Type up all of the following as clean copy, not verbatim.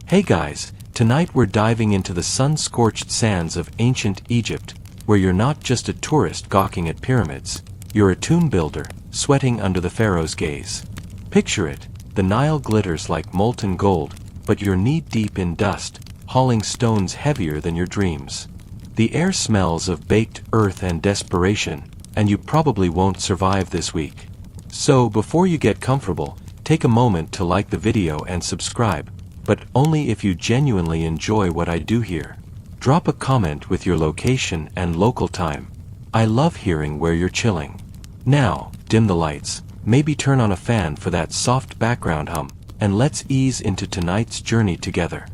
Hey guys, tonight we're diving into the sun-scorched sands of ancient Egypt, where you're not just a tourist gawking at pyramids, you're a tomb builder, sweating under the pharaoh's gaze. Picture it, the Nile glitters like molten gold, but you're knee-deep in dust, hauling stones heavier than your dreams. The air smells of baked earth and desperation, and you probably won't survive this week. So before you get comfortable, take a moment to like the video and subscribe, but only if you genuinely enjoy what I do here. Drop a comment with your location and local time. I love hearing where you're chilling. Now, dim the lights, maybe turn on a fan for that soft background hum, and let's ease into tonight's journey together.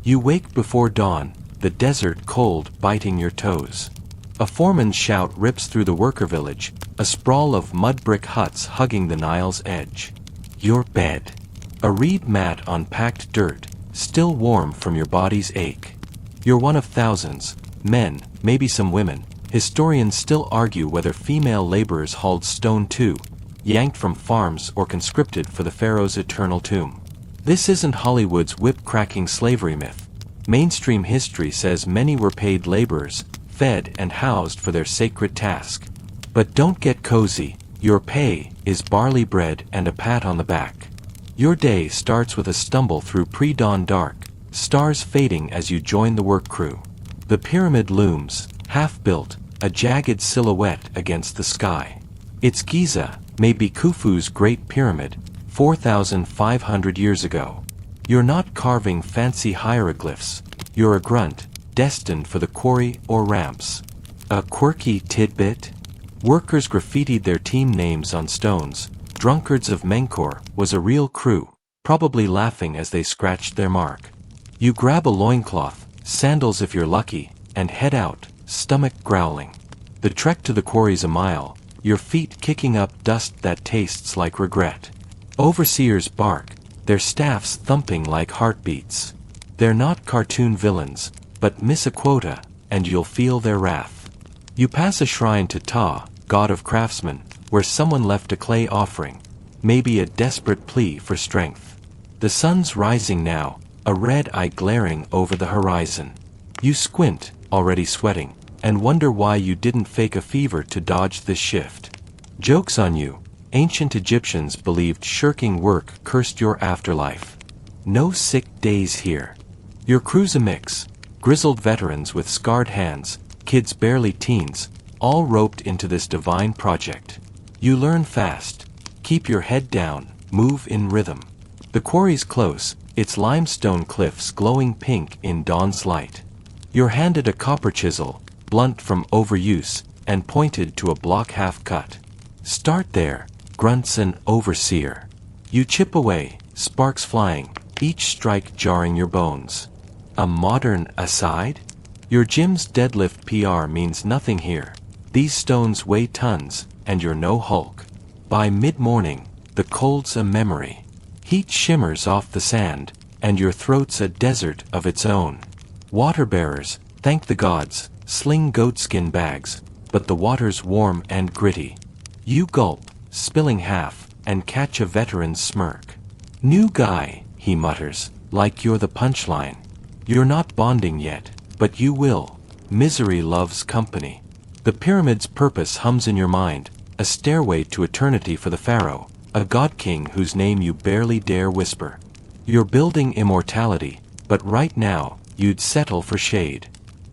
You wake before dawn, the desert cold biting your toes. A foreman's shout rips through the worker village, a sprawl of mud brick huts hugging the Nile's edge. Your bed. A reed mat on packed dirt, still warm from your body's ache. You're one of thousands, men, maybe some women. Historians still argue whether female laborers hauled stone too, yanked from farms or conscripted for the pharaoh's eternal tomb. This isn't Hollywood's whip-cracking slavery myth. Mainstream history says many were paid laborers, fed and housed for their sacred task. But don't get cozy, your pay is barley bread and a pat on the back. Your day starts with a stumble through pre-dawn dark, stars fading as you join the work crew. The pyramid looms, half-built, a jagged silhouette against the sky. It's Giza, maybe Khufu's Great Pyramid, 4,500 years ago. You're not carving fancy hieroglyphs, you're a grunt, destined for the quarry or ramps. A quirky tidbit? Workers graffitied their team names on stones. Drunkards of Menkor was a real crew, probably laughing as they scratched their mark. You grab a loincloth, sandals if you're lucky, and head out, stomach growling. The trek to the quarry's a mile, your feet kicking up dust that tastes like regret. Overseers bark, their staffs thumping like heartbeats. They're not cartoon villains, but miss a quota, and you'll feel their wrath. You pass a shrine to Ta, god of craftsmen, where someone left a clay offering, maybe a desperate plea for strength. The sun's rising now, a red eye glaring over the horizon. You squint, already sweating, and wonder why you didn't fake a fever to dodge this shift. Joke's on you, ancient Egyptians believed shirking work cursed your afterlife. No sick days here. Your crew's a mix, grizzled veterans with scarred hands, kids barely teens, all roped into this divine project. You learn fast. Keep your head down, move in rhythm. The quarry's close, its limestone cliffs glowing pink in dawn's light. You're handed a copper chisel, blunt from overuse, and pointed to a block half cut. Start there, grunts an overseer. You chip away, sparks flying, each strike jarring your bones. A modern aside? Your gym's deadlift PR means nothing here. These stones weigh tons, and you're no Hulk. By mid-morning, the cold's a memory. Heat shimmers off the sand, and your throat's a desert of its own. Water bearers, thank the gods, sling goatskin bags, but the water's warm and gritty. You gulp, spilling half, and catch a veteran's smirk. New guy, he mutters, like you're the punchline. You're not bonding yet, but you will. Misery loves company. The pyramid's purpose hums in your mind, a stairway to eternity for the pharaoh, a god-king whose name you barely dare whisper. You're building immortality, but right now, you'd settle for shade.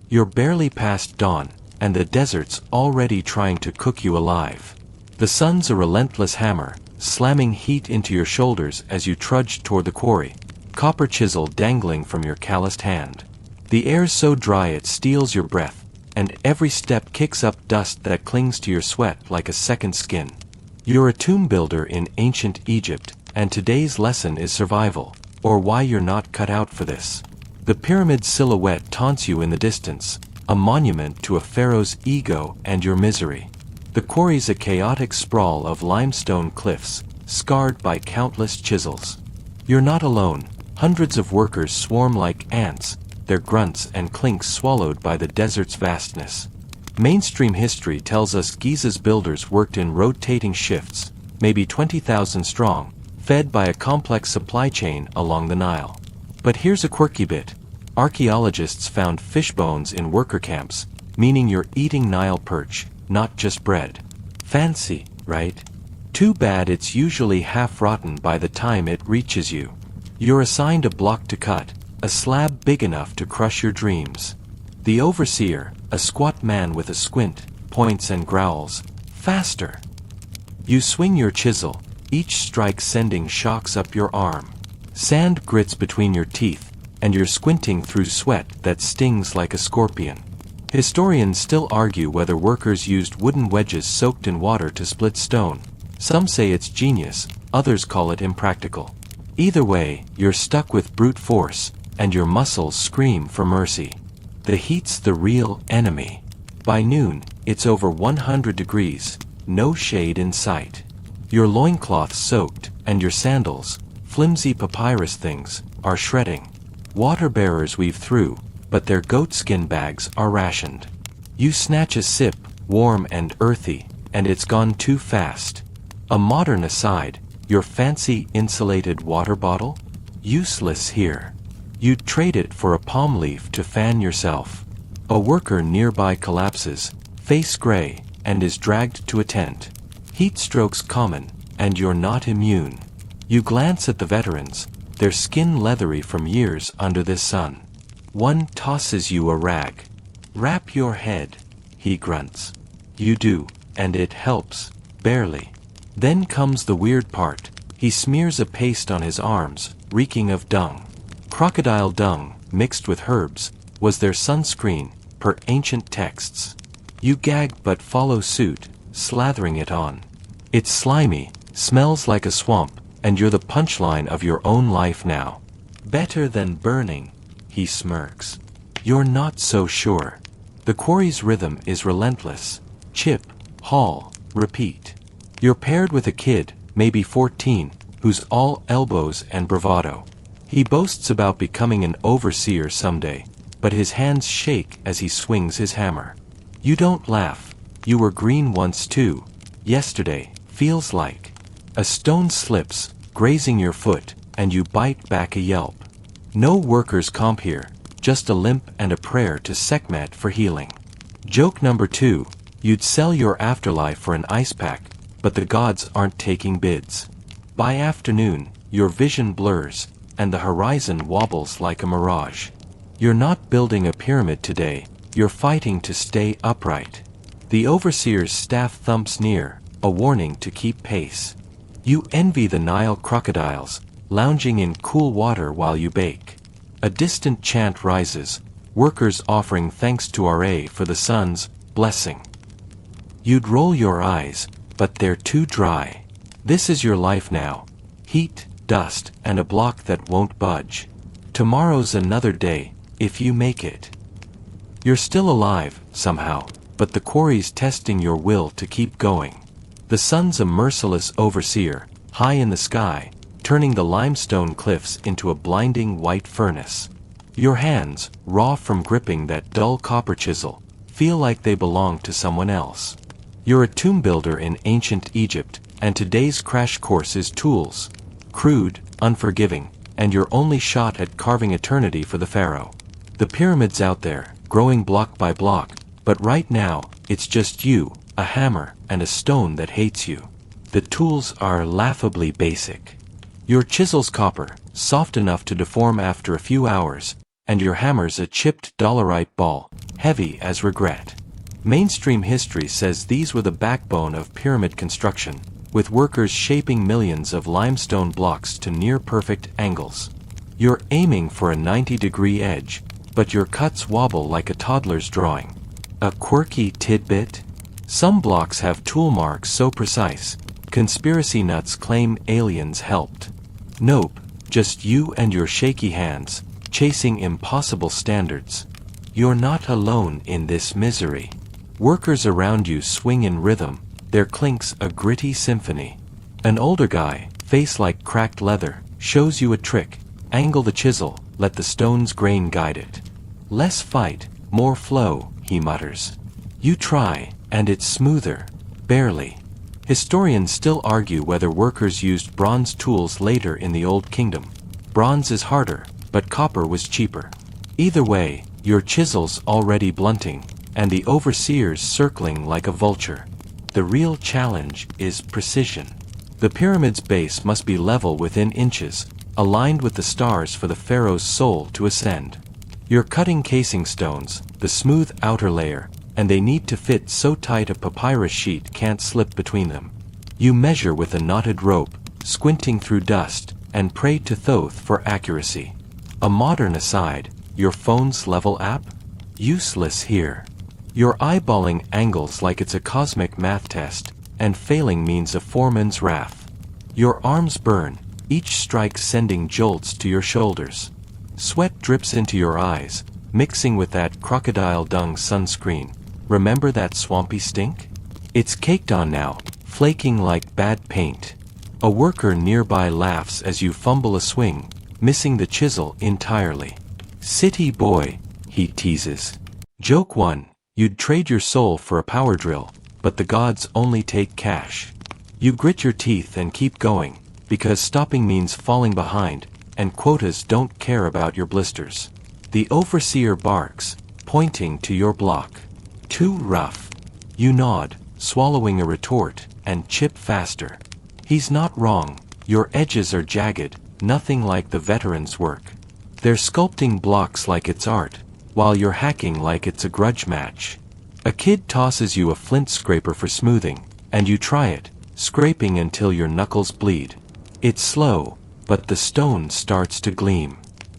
You're barely past dawn, and the desert's already trying to cook you alive. The sun's a relentless hammer, slamming heat into your shoulders as you trudge toward the quarry, copper chisel dangling from your calloused hand. The air's so dry it steals your breath, and every step kicks up dust that clings to your sweat like a second skin. You're a tomb builder in ancient Egypt, and today's lesson is survival, or why you're not cut out for this. The pyramid's silhouette taunts you in the distance, a monument to a pharaoh's ego and your misery. The quarry's a chaotic sprawl of limestone cliffs, scarred by countless chisels. You're not alone, hundreds of workers swarm like ants, their grunts and clinks swallowed by the desert's vastness. Mainstream history tells us Giza's builders worked in rotating shifts, maybe 20,000 strong, fed by a complex supply chain along the Nile. But here's a quirky bit. Archaeologists found fish bones in worker camps, meaning you're eating Nile perch, not just bread. Fancy, right? Too bad it's usually half rotten by the time it reaches you. You're assigned a block to cut, a slab big enough to crush your dreams. The overseer, a squat man with a squint, points and growls, "Faster!" You swing your chisel, each strike sending shocks up your arm. Sand grits between your teeth, and you're squinting through sweat that stings like a scorpion. Historians still argue whether workers used wooden wedges soaked in water to split stone. Some say it's genius, others call it impractical. Either way, you're stuck with brute force, and your muscles scream for mercy. The heat's the real enemy. By noon, it's over 100 degrees, no shade in sight. Your loincloth's soaked, and your sandals, flimsy papyrus things, are shredding. Water bearers weave through, but their goatskin bags are rationed. You snatch a sip, warm and earthy, and it's gone too fast. A modern aside, your fancy insulated water bottle? Useless here. You'd trade it for a palm leaf to fan yourself. A worker nearby collapses, face gray, and is dragged to a tent. Heat strokes common, and you're not immune. You glance at the veterans, their skin leathery from years under this sun. One tosses you a rag. "Wrap your head," he grunts. You do, and it helps, barely. Then comes the weird part. He smears a paste on his arms, reeking of dung. Crocodile dung, mixed with herbs, was their sunscreen, per ancient texts. You gag but follow suit, slathering it on. It's slimy, smells like a swamp, and you're the punchline of your own life now. "Better than burning," he smirks. You're not so sure. The quarry's rhythm is relentless. Chip, haul, repeat. You're paired with a kid, maybe 14, who's all elbows and bravado. He boasts about becoming an overseer someday, but his hands shake as he swings his hammer. You don't laugh. You were green once too. Yesterday, feels like. A stone slips, grazing your foot, and you bite back a yelp. No workers' comp here, just a limp and a prayer to Sekhmet for healing. Joke number 2, you'd sell your afterlife for an ice pack, but the gods aren't taking bids. By afternoon, your vision blurs, and the horizon wobbles like a mirage. You're not building a pyramid today, you're fighting to stay upright. The overseer's staff thumps near, a warning to keep pace. You envy the Nile crocodiles, lounging in cool water while you bake. A distant chant rises, workers offering thanks to Ra for the sun's blessing. You'd roll your eyes, but they're too dry. This is your life now. Heat, dust, and a block that won't budge. Tomorrow's another day, if you make it. You're still alive, somehow, but the quarry's testing your will to keep going. The sun's a merciless overseer, high in the sky, turning the limestone cliffs into a blinding white furnace. Your hands, raw from gripping that dull copper chisel, feel like they belong to someone else. You're a tomb builder in ancient Egypt, and today's crash course is tools. Crude, unforgiving, and your only shot at carving eternity for the pharaoh. The pyramid's out there, growing block by block, but right now, it's just you, a hammer, and a stone that hates you. The tools are laughably basic. Your chisel's copper, soft enough to deform after a few hours, and your hammer's a chipped dolerite ball, heavy as regret. Mainstream history says these were the backbone of pyramid construction, with workers shaping millions of limestone blocks to near-perfect angles. You're aiming for a 90-degree edge, but your cuts wobble like a toddler's drawing. A quirky tidbit? Some blocks have tool marks so precise, conspiracy nuts claim aliens helped. Nope, just you and your shaky hands, chasing impossible standards. You're not alone in this misery. Workers around you swing in rhythm, their clinks a gritty symphony. An older guy, face like cracked leather, shows you a trick. Angle the chisel, let the stone's grain guide it. Less fight, more flow, he mutters. You try, and it's smoother. Barely. Historians still argue whether workers used bronze tools later in the Old Kingdom. Bronze is harder, but copper was cheaper. Either way, your chisel's already blunting, and the overseer's circling like a vulture. The real challenge is precision. The pyramid's base must be level within inches, aligned with the stars for the pharaoh's soul to ascend. You're cutting casing stones, the smooth outer layer, and they need to fit so tight a papyrus sheet can't slip between them. You measure with a knotted rope, squinting through dust, and pray to Thoth for accuracy. A modern aside, your phone's level app? Useless here. You're eyeballing angles like it's a cosmic math test, and failing means a foreman's wrath. Your arms burn, each strike sending jolts to your shoulders. Sweat drips into your eyes, mixing with that crocodile dung sunscreen. Remember that swampy stink? It's caked on now, flaking like bad paint. A worker nearby laughs as you fumble a swing, missing the chisel entirely. "City boy," he teases. Joke 1. You'd trade your soul for a power drill, but the gods only take cash. You grit your teeth and keep going, because stopping means falling behind, and quotas don't care about your blisters. The overseer barks, pointing to your block. Too rough. You nod, swallowing a retort, and chip faster. He's not wrong, your edges are jagged, nothing like the veteran's work. They're sculpting blocks like it's art, while you're hacking like it's a grudge match. A kid tosses you a flint scraper for smoothing, and you try it, scraping until your knuckles bleed. It's slow, but the stone starts to gleam.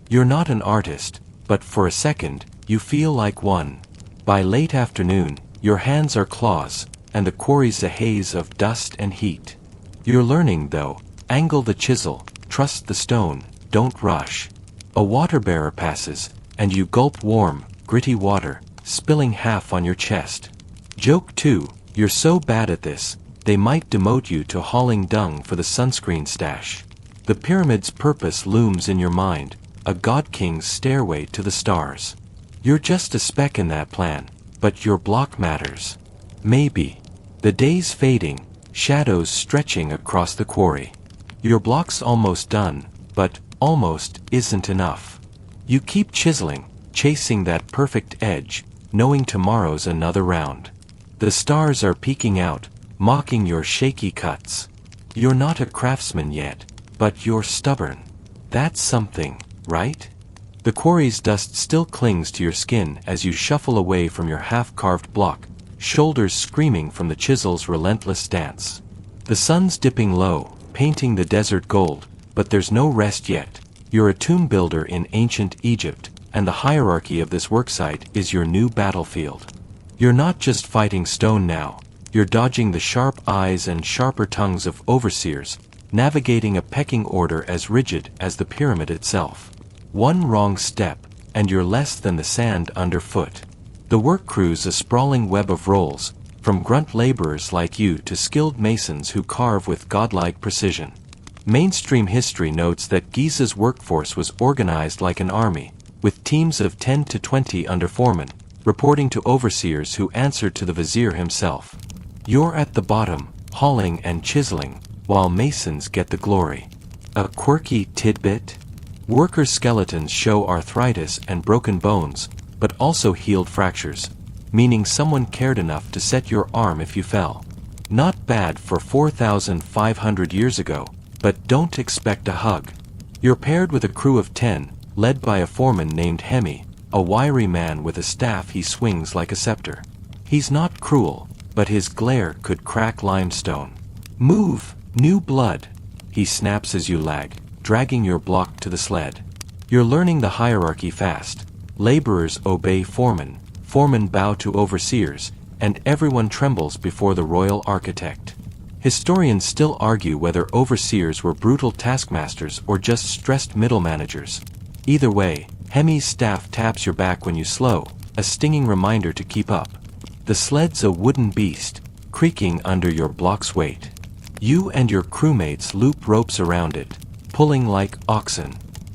You're not an artist, but for a second, you feel like one. By late afternoon, your hands are claws, and the quarry's a haze of dust and heat. You're learning though, angle the chisel, trust the stone, don't rush. A water bearer passes, and you gulp warm, gritty water, spilling half on your chest. Joke 2, you're so bad at this, they might demote you to hauling dung for the sunscreen stash. The pyramid's purpose looms in your mind, a god king's stairway to the stars. You're just a speck in that plan, but your block matters. Maybe. The day's fading, shadows stretching across the quarry. Your block's almost done, but almost isn't enough. You keep chiseling, chasing that perfect edge, knowing tomorrow's another round. The stars are peeking out, mocking your shaky cuts. You're not a craftsman yet, but you're stubborn. That's something, right? The quarry's dust still clings to your skin as you shuffle away from your half-carved block, shoulders screaming from the chisel's relentless dance. The sun's dipping low, painting the desert gold, but there's no rest yet. You're a tomb builder in ancient Egypt, and the hierarchy of this worksite is your new battlefield. You're not just fighting stone now, you're dodging the sharp eyes and sharper tongues of overseers, navigating a pecking order as rigid as the pyramid itself. One wrong step, and you're less than the sand underfoot. The work crew's a sprawling web of roles, from grunt laborers like you to skilled masons who carve with godlike precision. Mainstream history notes that Giza's workforce was organized like an army, with teams of 10 to 20 under foremen, reporting to overseers who answered to the vizier himself. You're at the bottom, hauling and chiseling, while masons get the glory. A quirky tidbit? Worker skeletons show arthritis and broken bones, but also healed fractures, meaning someone cared enough to set your arm if you fell. Not bad for 4,500 years ago, but don't expect a hug. You're paired with a crew of 10, led by a foreman named Hemi, a wiry man with a staff he swings like a scepter. He's not cruel, but his glare could crack limestone. "Move, new blood," he snaps as you lag, dragging your block to the sled. You're learning the hierarchy fast. Laborers obey foremen, foremen bow to overseers, and everyone trembles before the royal architect. Historians still argue whether overseers were brutal taskmasters or just stressed middle managers. Either way, Hemi's staff taps your back when you slow, a stinging reminder to keep up. The sled's a wooden beast, creaking under your block's weight. You and your crewmates loop ropes around it, pulling like oxen.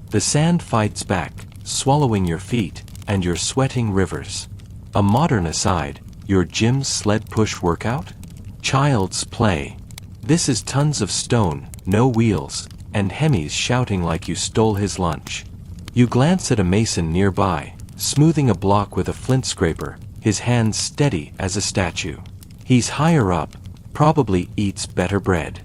The sand fights back, swallowing your feet, and you're sweating rivers. A modern aside, your gym's sled push workout? Child's play. This is tons of stone, no wheels, and Hemi's shouting like you stole his lunch. You glance at a mason nearby, smoothing a block with a flint scraper, his hands steady as a statue. He's higher up, probably eats better bread.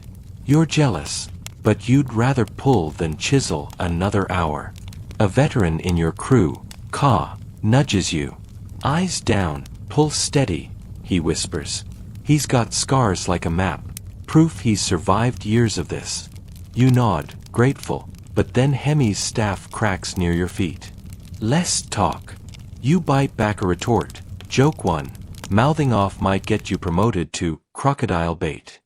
You're jealous, but you'd rather pull than chisel another hour. A veteran in your crew, Ka, nudges you. Eyes down, pull steady, he whispers. He's got scars like a map, proof he's survived years of this. You nod, grateful, but then Hemi's staff cracks near your feet. Less talk. You bite back a retort. Joke one. Mouthing off might get you promoted to crocodile bait.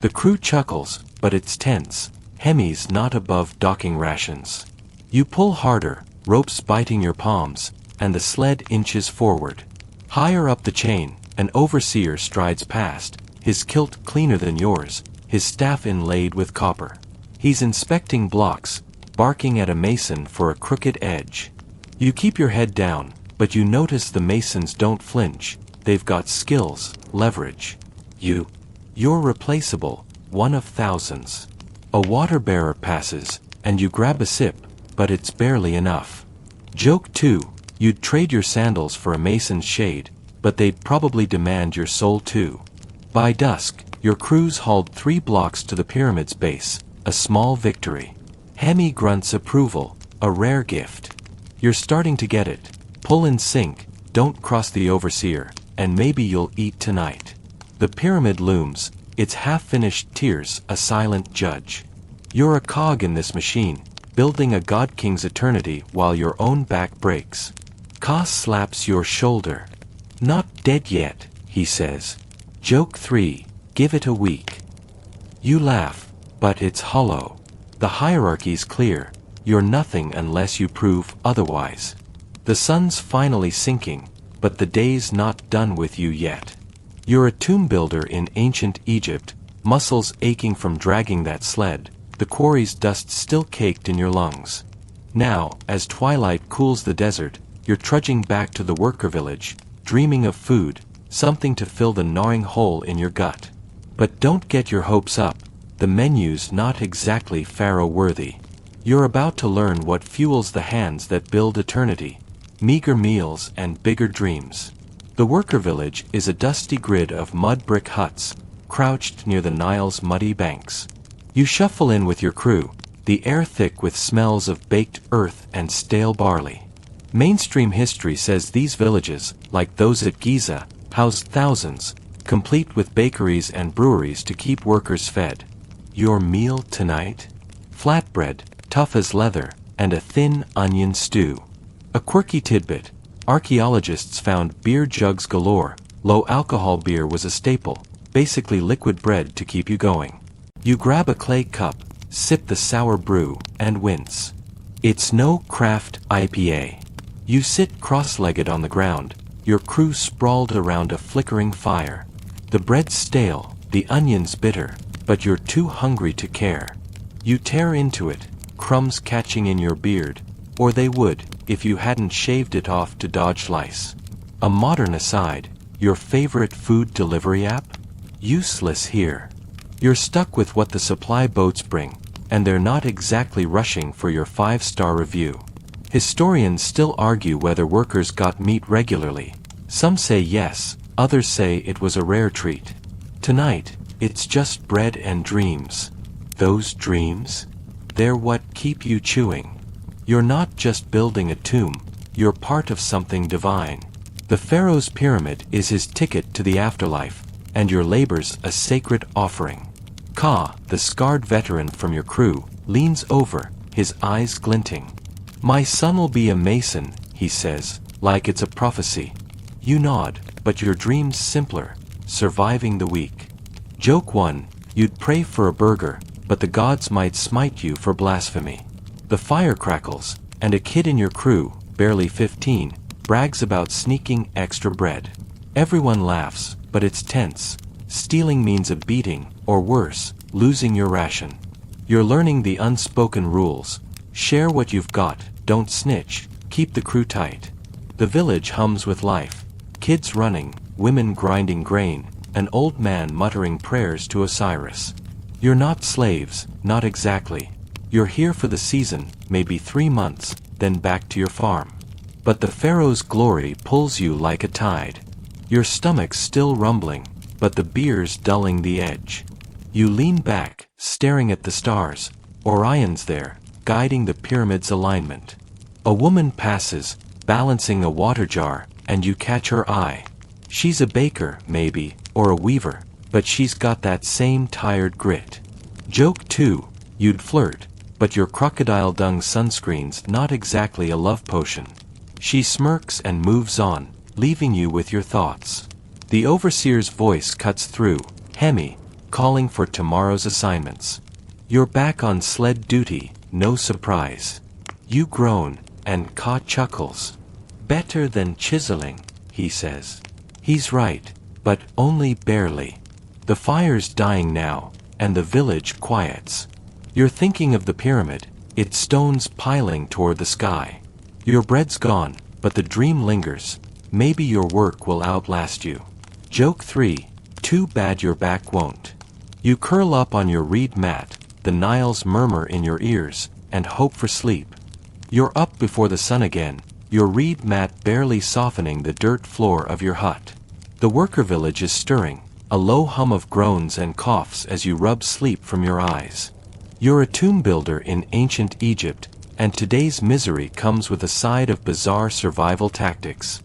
The crew chuckles, but it's tense. Hemi's not above docking rations. You pull harder, ropes biting your palms, and the sled inches forward. Higher up the chain, an overseer strides past, his kilt cleaner than yours, his staff inlaid with copper. He's inspecting blocks, barking at a mason for a crooked edge. You keep your head down, but you notice the masons don't flinch. They've got skills, leverage. You're replaceable, one of thousands. A water bearer passes, and you grab a sip, but it's barely enough. Joke 2, you'd trade your sandals for a mason's shade, but they'd probably demand your soul too. By dusk, your crew's hauled 3 blocks to the pyramid's base, a small victory. Hemi grunts approval, a rare gift. You're starting to get it. Pull and sink, don't cross the overseer, and maybe you'll eat tonight. The pyramid looms, its half-finished tiers a silent judge. You're a cog in this machine, building a god-king's eternity while your own back breaks. Ka slaps your shoulder. Not dead yet, he says. Joke 3, give it a week. You laugh, but it's hollow. The hierarchy's clear. You're nothing unless you prove otherwise. The sun's finally sinking, but the day's not done with you yet. You're a tomb builder in ancient Egypt, muscles aching from dragging that sled, the quarry's dust still caked in your lungs. Now, as twilight cools the desert, you're trudging back to the worker village, dreaming of food, something to fill the gnawing hole in your gut. But don't get your hopes up. The menu's not exactly Pharaoh-worthy. You're about to learn what fuels the hands that build eternity. Meager meals and bigger dreams. The worker village is a dusty grid of mud brick huts, crouched near the Nile's muddy banks. You shuffle in with your crew, the air thick with smells of baked earth and stale barley. Mainstream history says these villages, like those at Giza, housed thousands, complete with bakeries and breweries to keep workers fed. Your meal tonight? Flatbread, tough as leather, and a thin onion stew. A quirky tidbit, archaeologists found beer jugs galore. Low-alcohol beer was a staple, basically liquid bread to keep you going. You grab a clay cup, sip the sour brew, and wince. It's no craft IPA. You sit cross-legged on the ground, your crew sprawled around a flickering fire. The bread's stale, the onions bitter, but you're too hungry to care. You tear into it, crumbs catching in your beard, or they would, if you hadn't shaved it off to dodge lice. A modern aside, your favorite food delivery app? Useless here. You're stuck with what the supply boats bring, and they're not exactly rushing for your 5-star review. Historians still argue whether workers got meat regularly. Some say yes, others say it was a rare treat. Tonight, it's just bread and dreams. Those dreams? They're what keep you chewing. You're not just building a tomb, you're part of something divine. The Pharaoh's pyramid is his ticket to the afterlife, and your labor's a sacred offering. Ka, the scarred veteran from your crew, leans over, his eyes glinting. My son'll be a mason, he says, like it's a prophecy. You nod, but your dream's simpler, surviving the week. Joke 1, you'd pray for a burger, but the gods might smite you for blasphemy. The fire crackles, and a kid in your crew, barely 15, brags about sneaking extra bread. Everyone laughs, but it's tense. Stealing means a beating, or worse, losing your ration. You're learning the unspoken rules. Share what you've got, don't snitch, keep the crew tight. The village hums with life. Kids running, women grinding grain, an old man muttering prayers to Osiris. You're not slaves, not exactly. You're here for the season, maybe 3 months, then back to your farm. But the Pharaoh's glory pulls you like a tide. Your stomach's still rumbling, but the beer's dulling the edge. You lean back, staring at the stars. Orion's there, guiding the pyramid's alignment. A woman passes, balancing a water jar, and you catch her eye. She's a baker, maybe, or a weaver, but she's got that same tired grit. Joke 2, you'd flirt, but your crocodile dung sunscreen's not exactly a love potion. She smirks and moves on, leaving you with your thoughts. The overseer's voice cuts through, Hemi, calling for tomorrow's assignments. You're back on sled duty, no surprise. You groan, and Ka chuckles. Better than chiseling, he says. He's right, but only barely. The fire's dying now, and the village quiets. You're thinking of the pyramid, its stones piling toward the sky. Your bread's gone, but the dream lingers. Maybe your work will outlast you. Joke 3, too bad your back won't. You curl up on your reed mat, the Nile's murmur in your ears, and hope for sleep. You're up before the sun again, your reed mat barely softening the dirt floor of your hut. The worker village is stirring, a low hum of groans and coughs as you rub sleep from your eyes. You're a tomb builder in ancient Egypt, and today's misery comes with a side of bizarre survival tactics.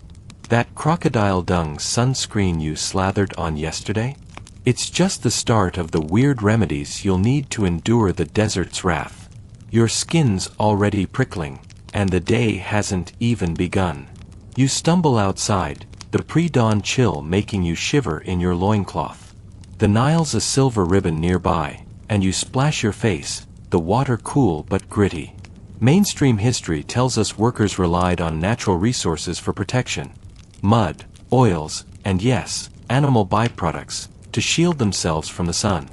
That crocodile dung sunscreen you slathered on yesterday? It's just the start of the weird remedies you'll need to endure the desert's wrath. Your skin's already prickling, and the day hasn't even begun. You stumble outside, the pre-dawn chill making you shiver in your loincloth. The Nile's a silver ribbon nearby, and you splash your face, the water cool but gritty. Mainstream history tells us workers relied on natural resources for protection. Mud, oils, and yes, animal byproducts, to shield themselves from the sun.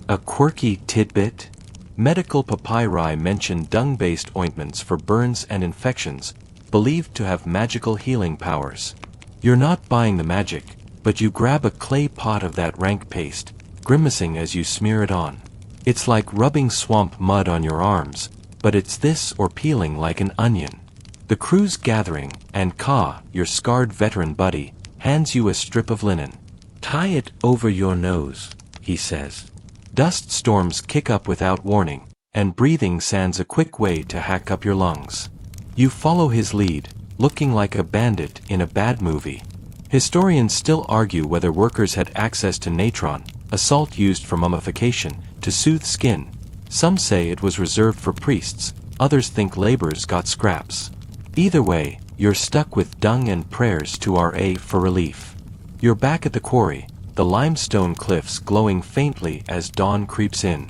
A quirky tidbit? Medical papyri mention dung-based ointments for burns and infections, believed to have magical healing powers. You're not buying the magic, but you grab a clay pot of that rank paste, grimacing as you smear it on. It's like rubbing swamp mud on your arms, but it's this or peeling like an onion. The crew's gathering, and Ka, your scarred veteran buddy, hands you a strip of linen. Tie it over your nose, he says. Dust storms kick up without warning, and breathing sand's a quick way to hack up your lungs. You follow his lead, looking like a bandit in a bad movie. Historians still argue whether workers had access to natron, a salt used for mummification, to soothe skin. Some say it was reserved for priests, others think laborers got scraps. Either way, you're stuck with dung and prayers to RA for relief. You're back at the quarry, the limestone cliffs glowing faintly as dawn creeps in.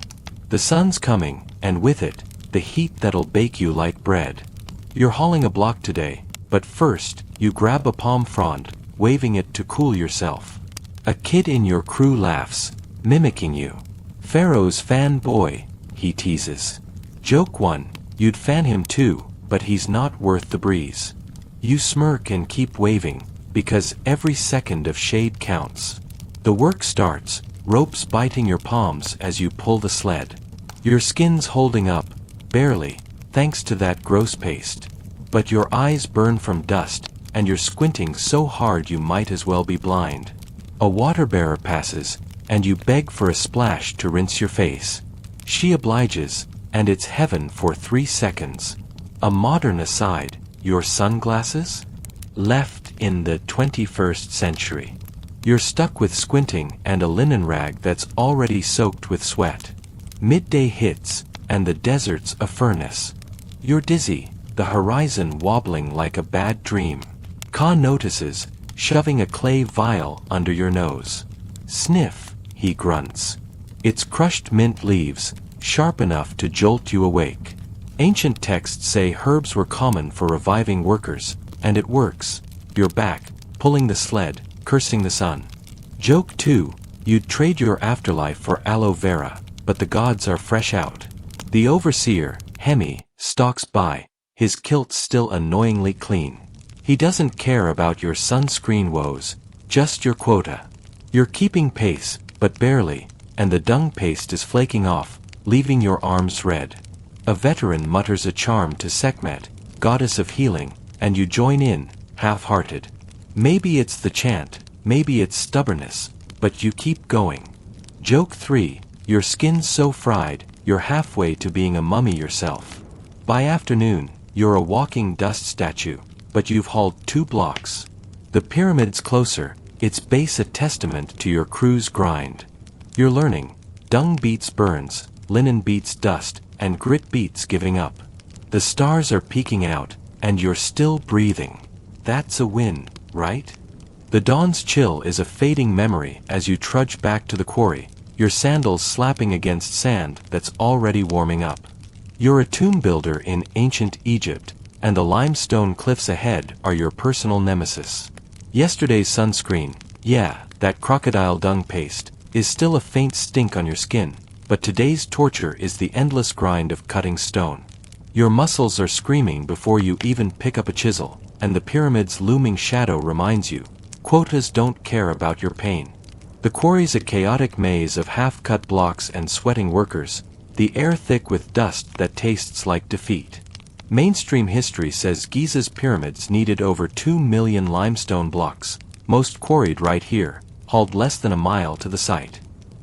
The sun's coming, and with it, the heat that'll bake you like bread. You're hauling a block today, but first, you grab a palm frond, waving it to cool yourself. A kid in your crew laughs, mimicking you. Pharaoh's fan boy, he teases. Joke 1, you'd fan him too, but he's not worth the breeze. You smirk and keep waving, because every second of shade counts. The work starts, ropes biting your palms as you pull the sled. Your skin's holding up, barely, thanks to that gross paste. But your eyes burn from dust, and you're squinting so hard you might as well be blind. A water bearer passes, and you beg for a splash to rinse your face. She obliges, and it's heaven for 3 seconds. A modern aside, your sunglasses? Left in the 21st century. You're stuck with squinting and a linen rag that's already soaked with sweat. Midday hits, and the desert's a furnace. You're dizzy, the horizon wobbling like a bad dream. Ka notices, shoving a clay vial under your nose. Sniff, he grunts. It's crushed mint leaves, sharp enough to jolt you awake. Ancient texts say herbs were common for reviving workers, and it works. You're back, pulling the sled, cursing the sun. Joke 2, you'd trade your afterlife for aloe vera, but the gods are fresh out. The overseer, Hemi, stalks by, his kilt still annoyingly clean. He doesn't care about your sunscreen woes, just your quota. You're keeping pace, but barely, and the dung paste is flaking off, leaving your arms red. A veteran mutters a charm to Sekhmet, goddess of healing, and you join in, half-hearted. Maybe it's the chant, maybe it's stubbornness, but you keep going. Joke 3, your skin's so fried, you're halfway to being a mummy yourself. By afternoon, you're a walking dust statue, but you've hauled 2 blocks. The pyramid's closer, its base a testament to your crew's grind. You're learning, dung beats burns, linen beats dust, and grit beats giving up. The stars are peeking out, and you're still breathing. That's a win, right? The dawn's chill is a fading memory as you trudge back to the quarry, your sandals slapping against sand that's already warming up. You're a tomb builder in ancient Egypt, and the limestone cliffs ahead are your personal nemesis. Yesterday's sunscreen, yeah, that crocodile dung paste, is still a faint stink on your skin, but today's torture is the endless grind of cutting stone. Your muscles are screaming before you even pick up a chisel, and the pyramid's looming shadow reminds you, quotas don't care about your pain. The quarry's a chaotic maze of half-cut blocks and sweating workers, the air thick with dust that tastes like defeat. Mainstream history says Giza's pyramids needed over 2 million limestone blocks, most quarried right here, hauled less than a mile to the site.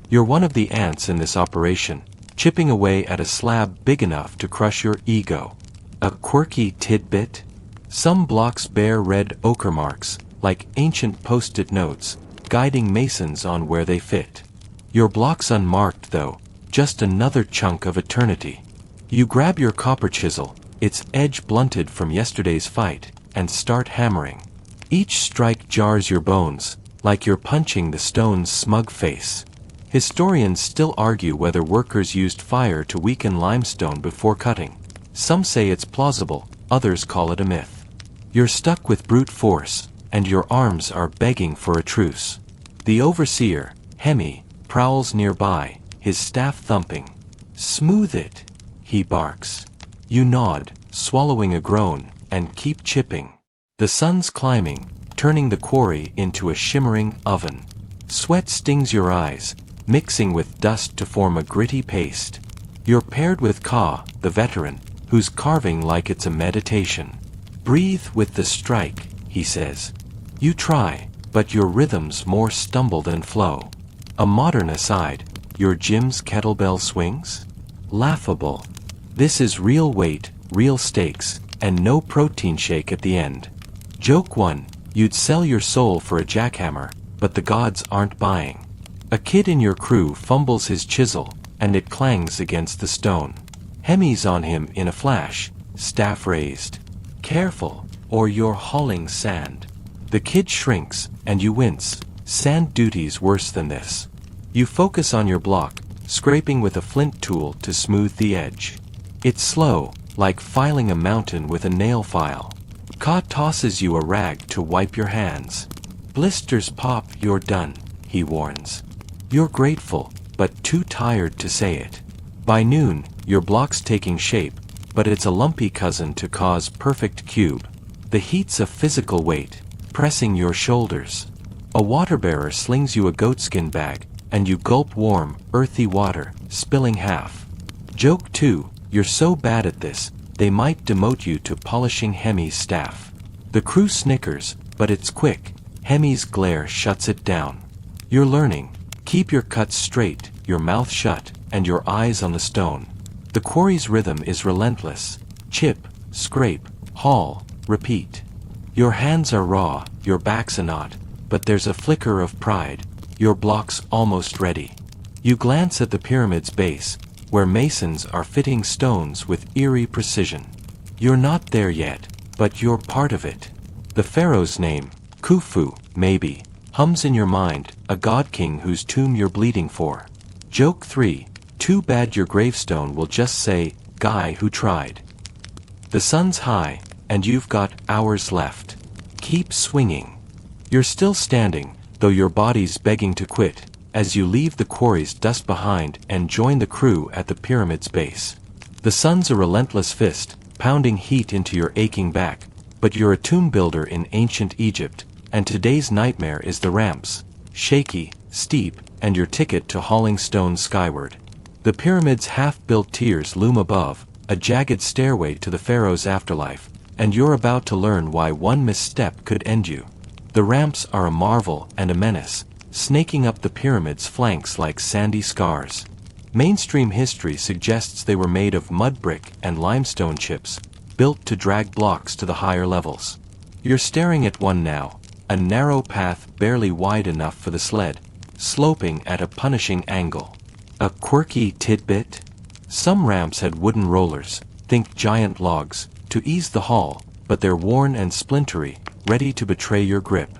You're one of the ants in this operation, chipping away at a slab big enough to crush your ego. A quirky tidbit? Some blocks bear red ochre marks, like ancient post-it notes, guiding masons on where they fit. Your block's unmarked though, just another chunk of eternity. You grab your copper chisel, its edge blunted from yesterday's fight, and start hammering. Each strike jars your bones, like you're punching the stone's smug face. Historians still argue whether workers used fire to weaken limestone before cutting. Some say it's plausible, others call it a myth. You're stuck with brute force, and your arms are begging for a truce. The overseer, Hemi, prowls nearby, his staff thumping. "Smooth it," he barks. You nod, swallowing a groan, and keep chipping. The sun's climbing, turning the quarry into a shimmering oven. Sweat stings your eyes, mixing with dust to form a gritty paste. You're paired with Ka, the veteran, who's carving like it's a meditation. "Breathe with the strike," he says. You try, but your rhythm's more stumble than flow. A modern aside, your gym's kettlebell swings? Laughable. This is real weight, real stakes, and no protein shake at the end. Joke 1, you'd sell your soul for a jackhammer, but the gods aren't buying. A kid in your crew fumbles his chisel, and it clangs against the stone. Hemi's on him in a flash, staff raised. Careful, or you're hauling sand. The kid shrinks, and you wince. Sand duty's worse than this. You focus on your block, scraping with a flint tool to smooth the edge. It's slow, like filing a mountain with a nail file. Ka tosses you a rag to wipe your hands. "Blisters pop, you're done," he warns. You're grateful, but too tired to say it. By noon, your block's taking shape, but it's a lumpy cousin to Ka's perfect cube. The heat's a physical weight, pressing your shoulders. A water-bearer slings you a goatskin bag, and you gulp warm, earthy water, spilling half. Joke 2, you're so bad at this, they might demote you to polishing Hemi's staff. The crew snickers, but it's quick. Hemi's glare shuts it down. You're learning. Keep your cuts straight, your mouth shut, and your eyes on the stone. The quarry's rhythm is relentless. Chip, scrape, haul, repeat. Your hands are raw, your back's a knot, but there's a flicker of pride. Your block's almost ready. You glance at the pyramid's base, where masons are fitting stones with eerie precision. You're not there yet, but you're part of it. The pharaoh's name, Khufu, maybe, hums in your mind, a god king whose tomb you're bleeding for. Joke 3, too bad your gravestone will just say, "Guy who tried." The sun's high, and you've got hours left. Keep swinging. You're still standing, though your body's begging to quit, as you leave the quarry's dust behind and join the crew at the pyramid's base. The sun's a relentless fist, pounding heat into your aching back, but you're a tomb builder in ancient Egypt, and today's nightmare is the ramps, shaky, steep, and your ticket to hauling stones skyward. The pyramid's half-built tiers loom above, a jagged stairway to the pharaoh's afterlife, and you're about to learn why one misstep could end you. The ramps are a marvel and a menace, snaking up the pyramid's flanks like sandy scars. Mainstream history suggests they were made of mud brick and limestone chips, built to drag blocks to the higher levels. You're staring at one now, a narrow path barely wide enough for the sled, sloping at a punishing angle. A quirky tidbit? Some ramps had wooden rollers, think giant logs, to ease the haul, but they're worn and splintery, ready to betray your grip.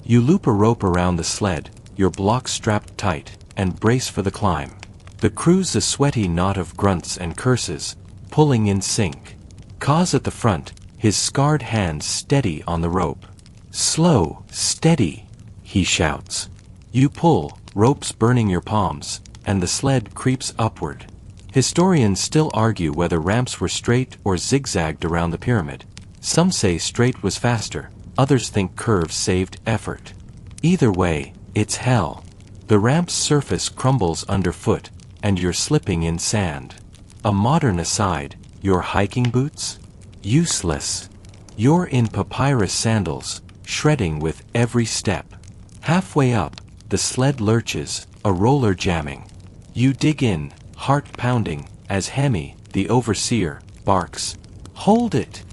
You loop a rope around the sled, your blocks strapped tight, and brace for the climb. The crew's a sweaty knot of grunts and curses, pulling in sync. Kaz at the front, his scarred hands steady on the rope. "Slow, steady," he shouts. You pull, ropes burning your palms, and the sled creeps upward. Historians still argue whether ramps were straight or zigzagged around the pyramid. Some say straight was faster, others think curves saved effort. Either way, it's hell. The ramp's surface crumbles underfoot, and you're slipping in sand. A modern aside, your hiking boots? Useless. You're in papyrus sandals, shredding with every step. Halfway up, the sled lurches, a roller jamming. You dig in, heart pounding, as Hemi, the overseer, barks, "Hold it!"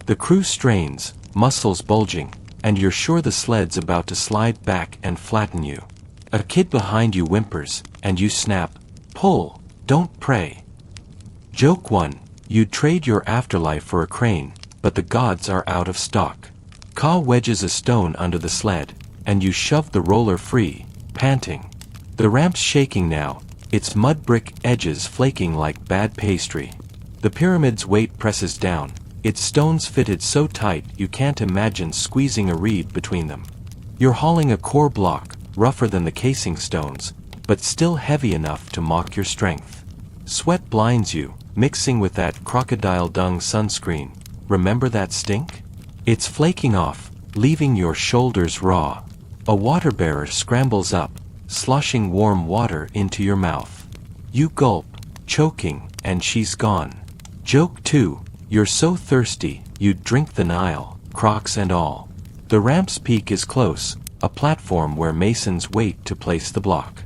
The crew strains, muscles bulging, and you're sure the sled's about to slide back and flatten you. A kid behind you whimpers, and you snap, "Pull, don't pray." Joke 1, you'd trade your afterlife for a crane, but the gods are out of stock. Ka wedges a stone under the sled, and you shove the roller free, panting. The ramp's shaking now, its mud brick edges flaking like bad pastry. The pyramid's weight presses down, its stones fitted so tight you can't imagine squeezing a reed between them. You're hauling a core block, rougher than the casing stones, but still heavy enough to mock your strength. Sweat blinds you, mixing with that crocodile dung sunscreen. Remember that stink? It's flaking off, leaving your shoulders raw. A water bearer scrambles up, sloshing warm water into your mouth. You gulp, choking, and she's gone. Joke 2, you're so thirsty, you'd drink the Nile, Crocs and all. The ramp's peak is close, a platform where masons wait to place the block.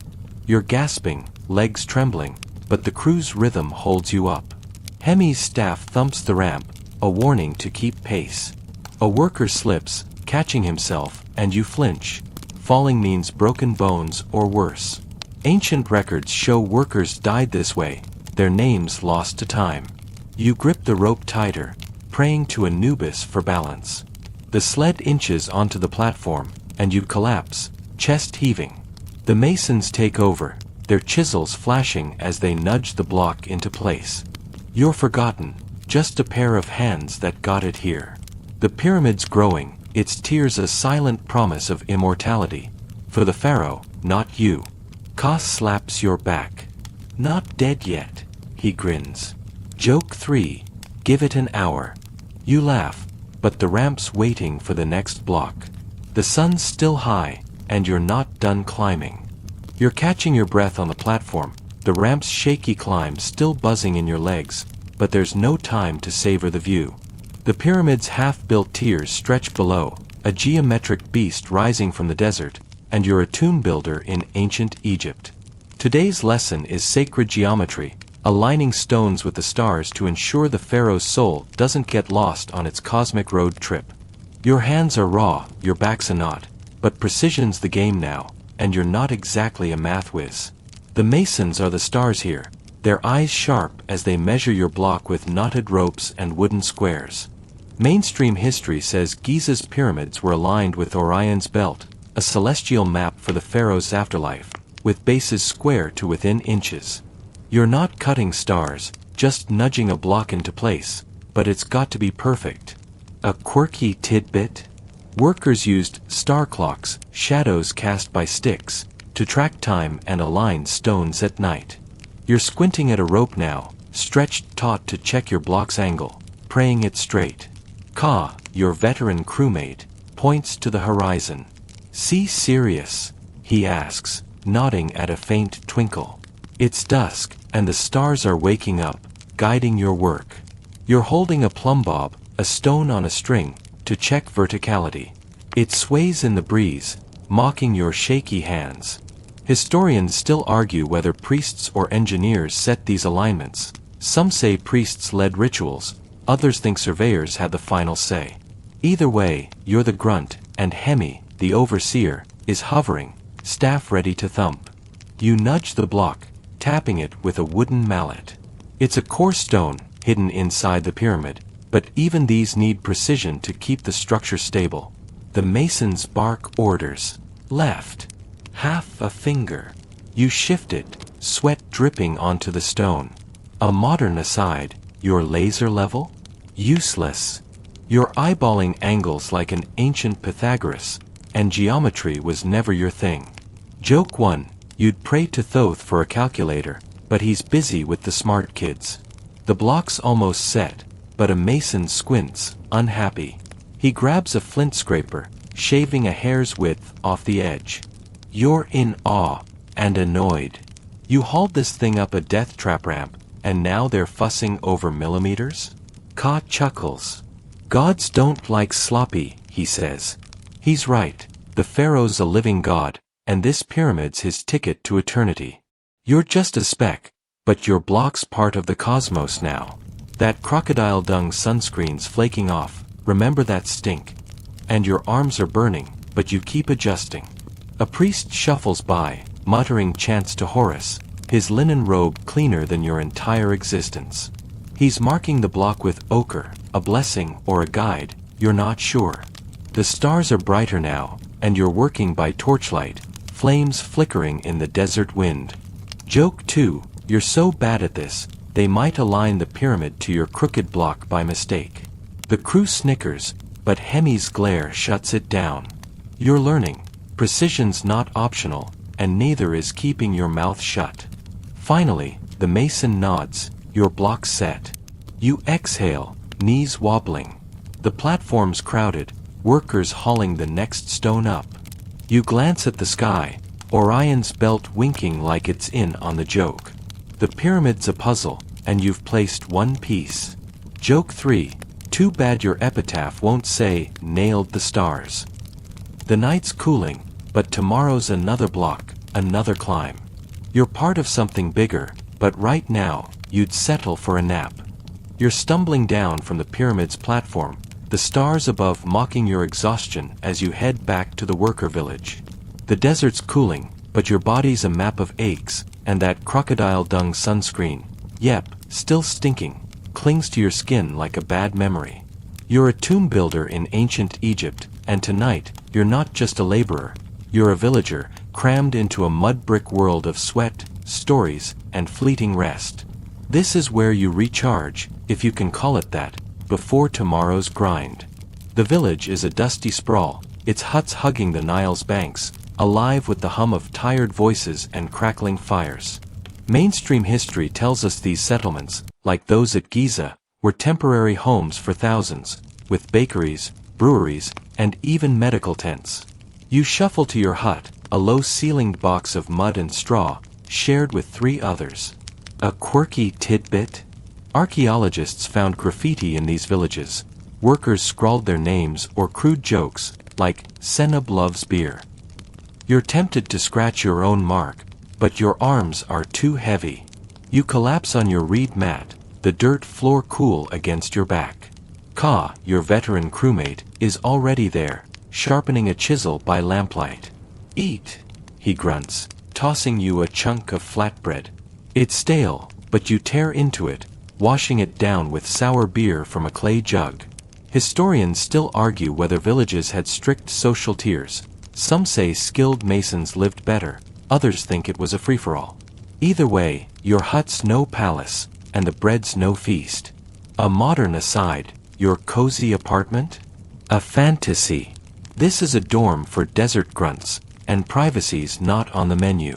You're gasping, legs trembling, but the crew's rhythm holds you up. Hemi's staff thumps the ramp, a warning to keep pace. A worker slips, catching himself, and you flinch. Falling means broken bones or worse. Ancient records show workers died this way, their names lost to time. You grip the rope tighter, praying to Anubis for balance. The sled inches onto the platform, and you collapse, chest heaving. The masons take over, their chisels flashing as they nudge the block into place. You're forgotten, just a pair of hands that got it here. The pyramid's growing, its tears a silent promise of immortality. For the pharaoh, not you. Ka slaps your back. "Not dead yet," he grins. Joke 3, give it an hour. You laugh, but the ramp's waiting for the next block. The sun's still high, and you're not done climbing. You're catching your breath on the platform, the ramp's shaky climb still buzzing in your legs, but there's no time to savor the view. The pyramid's half-built tiers stretch below, a geometric beast rising from the desert, and you're a tomb builder in ancient Egypt. Today's lesson is sacred geometry, aligning stones with the stars to ensure the pharaoh's soul doesn't get lost on its cosmic road trip. Your hands are raw, your back's a knot, but precision's the game now, and you're not exactly a math whiz. The masons are the stars here, their eyes sharp as they measure your block with knotted ropes and wooden squares. Mainstream history says Giza's pyramids were aligned with Orion's belt, a celestial map for the pharaoh's afterlife, with bases square to within inches. You're not cutting stars, just nudging a block into place, but it's got to be perfect. A quirky tidbit? Workers used star clocks, shadows cast by sticks, to track time and align stones at night. You're squinting at a rope now, stretched taut to check your block's angle, praying it straight. Ka, your veteran crewmate, points to the horizon. "See Sirius?" he asks, nodding at a faint twinkle. It's dusk, and the stars are waking up, guiding your work. You're holding a plumb bob, a stone on a string, to check verticality. It sways in the breeze, mocking your shaky hands. Historians still argue whether priests or engineers set these alignments. Some say priests led rituals, others think surveyors had the final say. Either way, you're the grunt, and Hemi, the overseer, is hovering, staff ready to thump. You nudge the block, tapping it with a wooden mallet. It's a coarse stone, hidden inside the pyramid, but even these need precision to keep the structure stable. The masons bark orders. Left. Half a finger. You shift it, sweat dripping onto the stone. A modern aside, your laser level? Useless. You're eyeballing angles like an ancient Pythagoras, and geometry was never your thing. Joke 1, you'd pray to Thoth for a calculator, but he's busy with the smart kids. The block's almost set, but a mason squints, unhappy. He grabs a flint scraper, shaving a hair's width off the edge. You're in awe, and annoyed. You hauled this thing up a death trap ramp, and now they're fussing over millimeters? Ka chuckles. Gods don't like sloppy, he says. He's right, the Pharaoh's a living god, and this pyramid's his ticket to eternity. You're just a speck, but your block's part of the cosmos now. That crocodile dung sunscreen's flaking off, remember that stink. And your arms are burning, but you keep adjusting. A priest shuffles by, muttering chants to Horus, his linen robe cleaner than your entire existence. He's marking the block with ochre, a blessing or a guide, you're not sure. The stars are brighter now, and you're working by torchlight, flames flickering in the desert wind. Joke 2, you're so bad at this, they might align the pyramid to your crooked block by mistake. The crew snickers, but Hemi's glare shuts it down. You're learning. Precision's not optional, and neither is keeping your mouth shut. Finally, the mason nods, your block's set. You exhale, knees wobbling. The platform's crowded, workers hauling the next stone up. You glance at the sky, Orion's belt winking like it's in on the joke. The pyramid's a puzzle, and you've placed one piece. Joke 3, too bad your epitaph won't say, nailed the stars. The night's cooling, but tomorrow's another block, another climb. You're part of something bigger, but right now, you'd settle for a nap. You're stumbling down from the pyramid's platform, the stars above mocking your exhaustion as you head back to the worker village. The desert's cooling, but your body's a map of aches, and that crocodile dung sunscreen, yep, still stinking, clings to your skin like a bad memory. You're a tomb builder in ancient Egypt, and tonight, you're not just a laborer, you're a villager, crammed into a mud brick world of sweat, stories, and fleeting rest. This is where you recharge, if you can call it that, before tomorrow's grind. The village is a dusty sprawl, its huts hugging the Nile's banks, alive with the hum of tired voices and crackling fires. Mainstream history tells us these settlements, like those at Giza, were temporary homes for thousands, with bakeries, breweries, and even medical tents. You shuffle to your hut, a low-ceilinged box of mud and straw, shared with 3 others. A quirky tidbit? Archaeologists found graffiti in these villages. Workers scrawled their names or crude jokes, like, Senab loves beer. You're tempted to scratch your own mark, but your arms are too heavy. You collapse on your reed mat, the dirt floor cool against your back. Ka, your veteran crewmate, is already there, sharpening a chisel by lamplight. Eat, he grunts, tossing you a chunk of flatbread. It's stale, but you tear into it, washing it down with sour beer from a clay jug. Historians still argue whether villages had strict social tiers. Some say skilled masons lived better, others think it was a free-for-all. Either way, your hut's no palace, and the bread's no feast. A modern aside, your cozy apartment? A fantasy. This is a dorm for desert grunts, and privacy's not on the menu.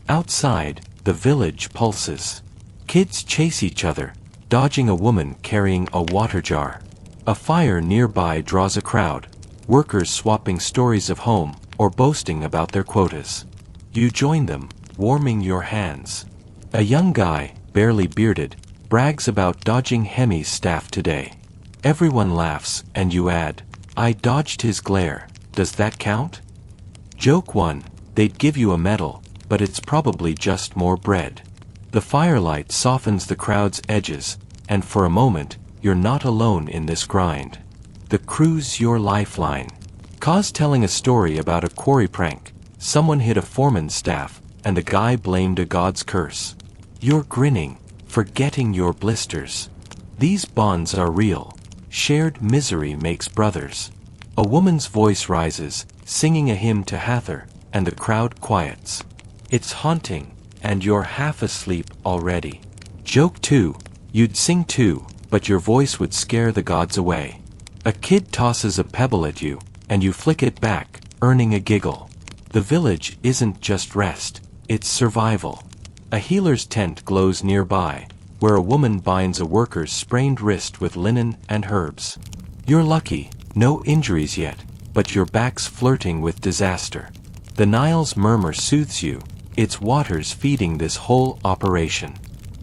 Outside, the village pulses. Kids chase each other, dodging a woman carrying a water jar. A fire nearby draws a crowd, workers swapping stories of home or boasting about their quotas. You join them, warming your hands. A young guy, barely bearded, brags about dodging Hemi's staff today. Everyone laughs, and you add, I dodged his glare, does that count? Joke 1, they'd give you a medal, but it's probably just more bread. The firelight softens the crowd's edges, and for a moment, you're not alone in this grind. The crew's your lifeline. Cause telling a story about a quarry prank. Someone hit a foreman's staff, and the guy blamed a god's curse. You're grinning, forgetting your blisters. These bonds are real. Shared misery makes brothers. A woman's voice rises, singing a hymn to Hathor, and the crowd quiets. It's haunting, and you're half asleep already. Joke 2, you'd sing too, but your voice would scare the gods away. A kid tosses a pebble at you, and you flick it back, earning a giggle. The village isn't just rest, it's survival. A healer's tent glows nearby, where a woman binds a worker's sprained wrist with linen and herbs. You're lucky, no injuries yet, but your back's flirting with disaster. The Nile's murmur soothes you, its waters feeding this whole operation.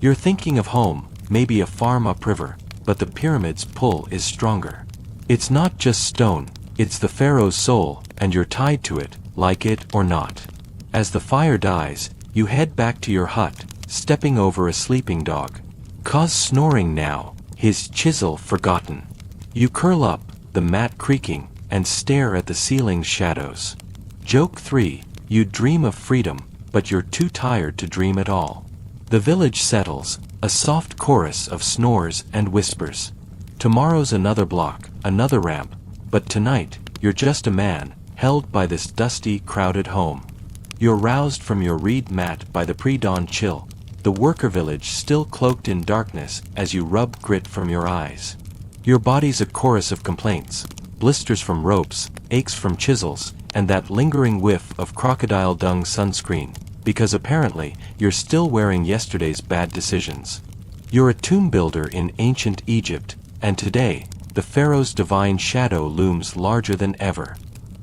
You're thinking of home, maybe a farm upriver, but the pyramid's pull is stronger. It's not just stone, it's the pharaoh's soul, and you're tied to it, like it or not. As the fire dies, you head back to your hut, stepping over a sleeping dog. Cause snoring now, his chisel forgotten. You curl up, the mat creaking, and stare at the ceiling's shadows. Joke 3, you dream of freedom, but you're too tired to dream at all. The village settles, a soft chorus of snores and whispers. Tomorrow's another block, another ramp, but tonight, you're just a man, held by this dusty, crowded home. You're roused from your reed mat by the pre-dawn chill, the worker village still cloaked in darkness as you rub grit from your eyes. Your body's a chorus of complaints, blisters from ropes, aches from chisels, and that lingering whiff of crocodile dung sunscreen, because apparently, you're still wearing yesterday's bad decisions. You're a tomb builder in ancient Egypt, and today, the pharaoh's divine shadow looms larger than ever.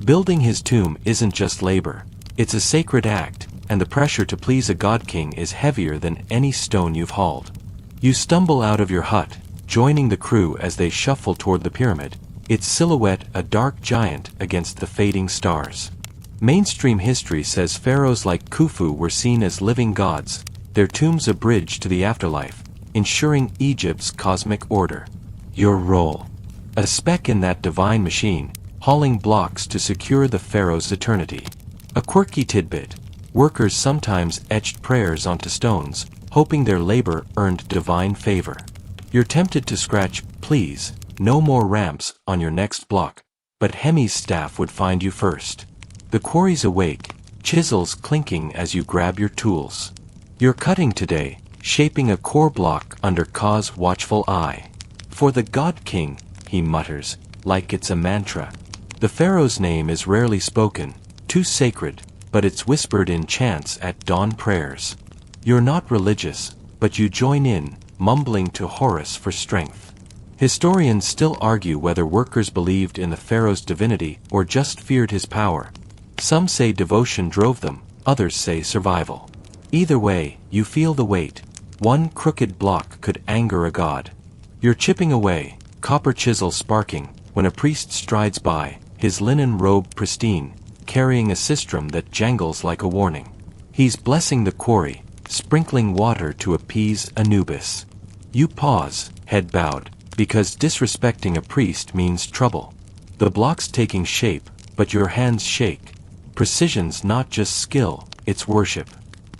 Building his tomb isn't just labor, it's a sacred act, and the pressure to please a god-king is heavier than any stone you've hauled. You stumble out of your hut, joining the crew as they shuffle toward the pyramid, its silhouette a dark giant against the fading stars. Mainstream history says pharaohs like Khufu were seen as living gods, their tombs a bridge to the afterlife, ensuring Egypt's cosmic order. Your role. A speck in that divine machine, hauling blocks to secure the pharaoh's eternity. A quirky tidbit. Workers sometimes etched prayers onto stones, hoping their labor earned divine favor. You're tempted to scratch, please, no more ramps, on your next block, but Hemi's staff would find you first. The quarry's awake, chisels clinking as you grab your tools. You're cutting today, shaping a core block under Ka's watchful eye. For the God King, he mutters, like it's a mantra. The pharaoh's name is rarely spoken, too sacred, but it's whispered in chants at dawn prayers. You're not religious, but you join in, mumbling to Horus for strength. Historians still argue whether workers believed in the pharaoh's divinity or just feared his power. Some say devotion drove them, others say survival. Either way, you feel the weight. One crooked block could anger a god. You're chipping away, copper chisel sparking, when a priest strides by, his linen robe pristine, carrying a sistrum that jangles like a warning. He's blessing the quarry, sprinkling water to appease Anubis. You pause, head bowed, because disrespecting a priest means trouble. The block's taking shape, but your hands shake. Precision's not just skill, it's worship.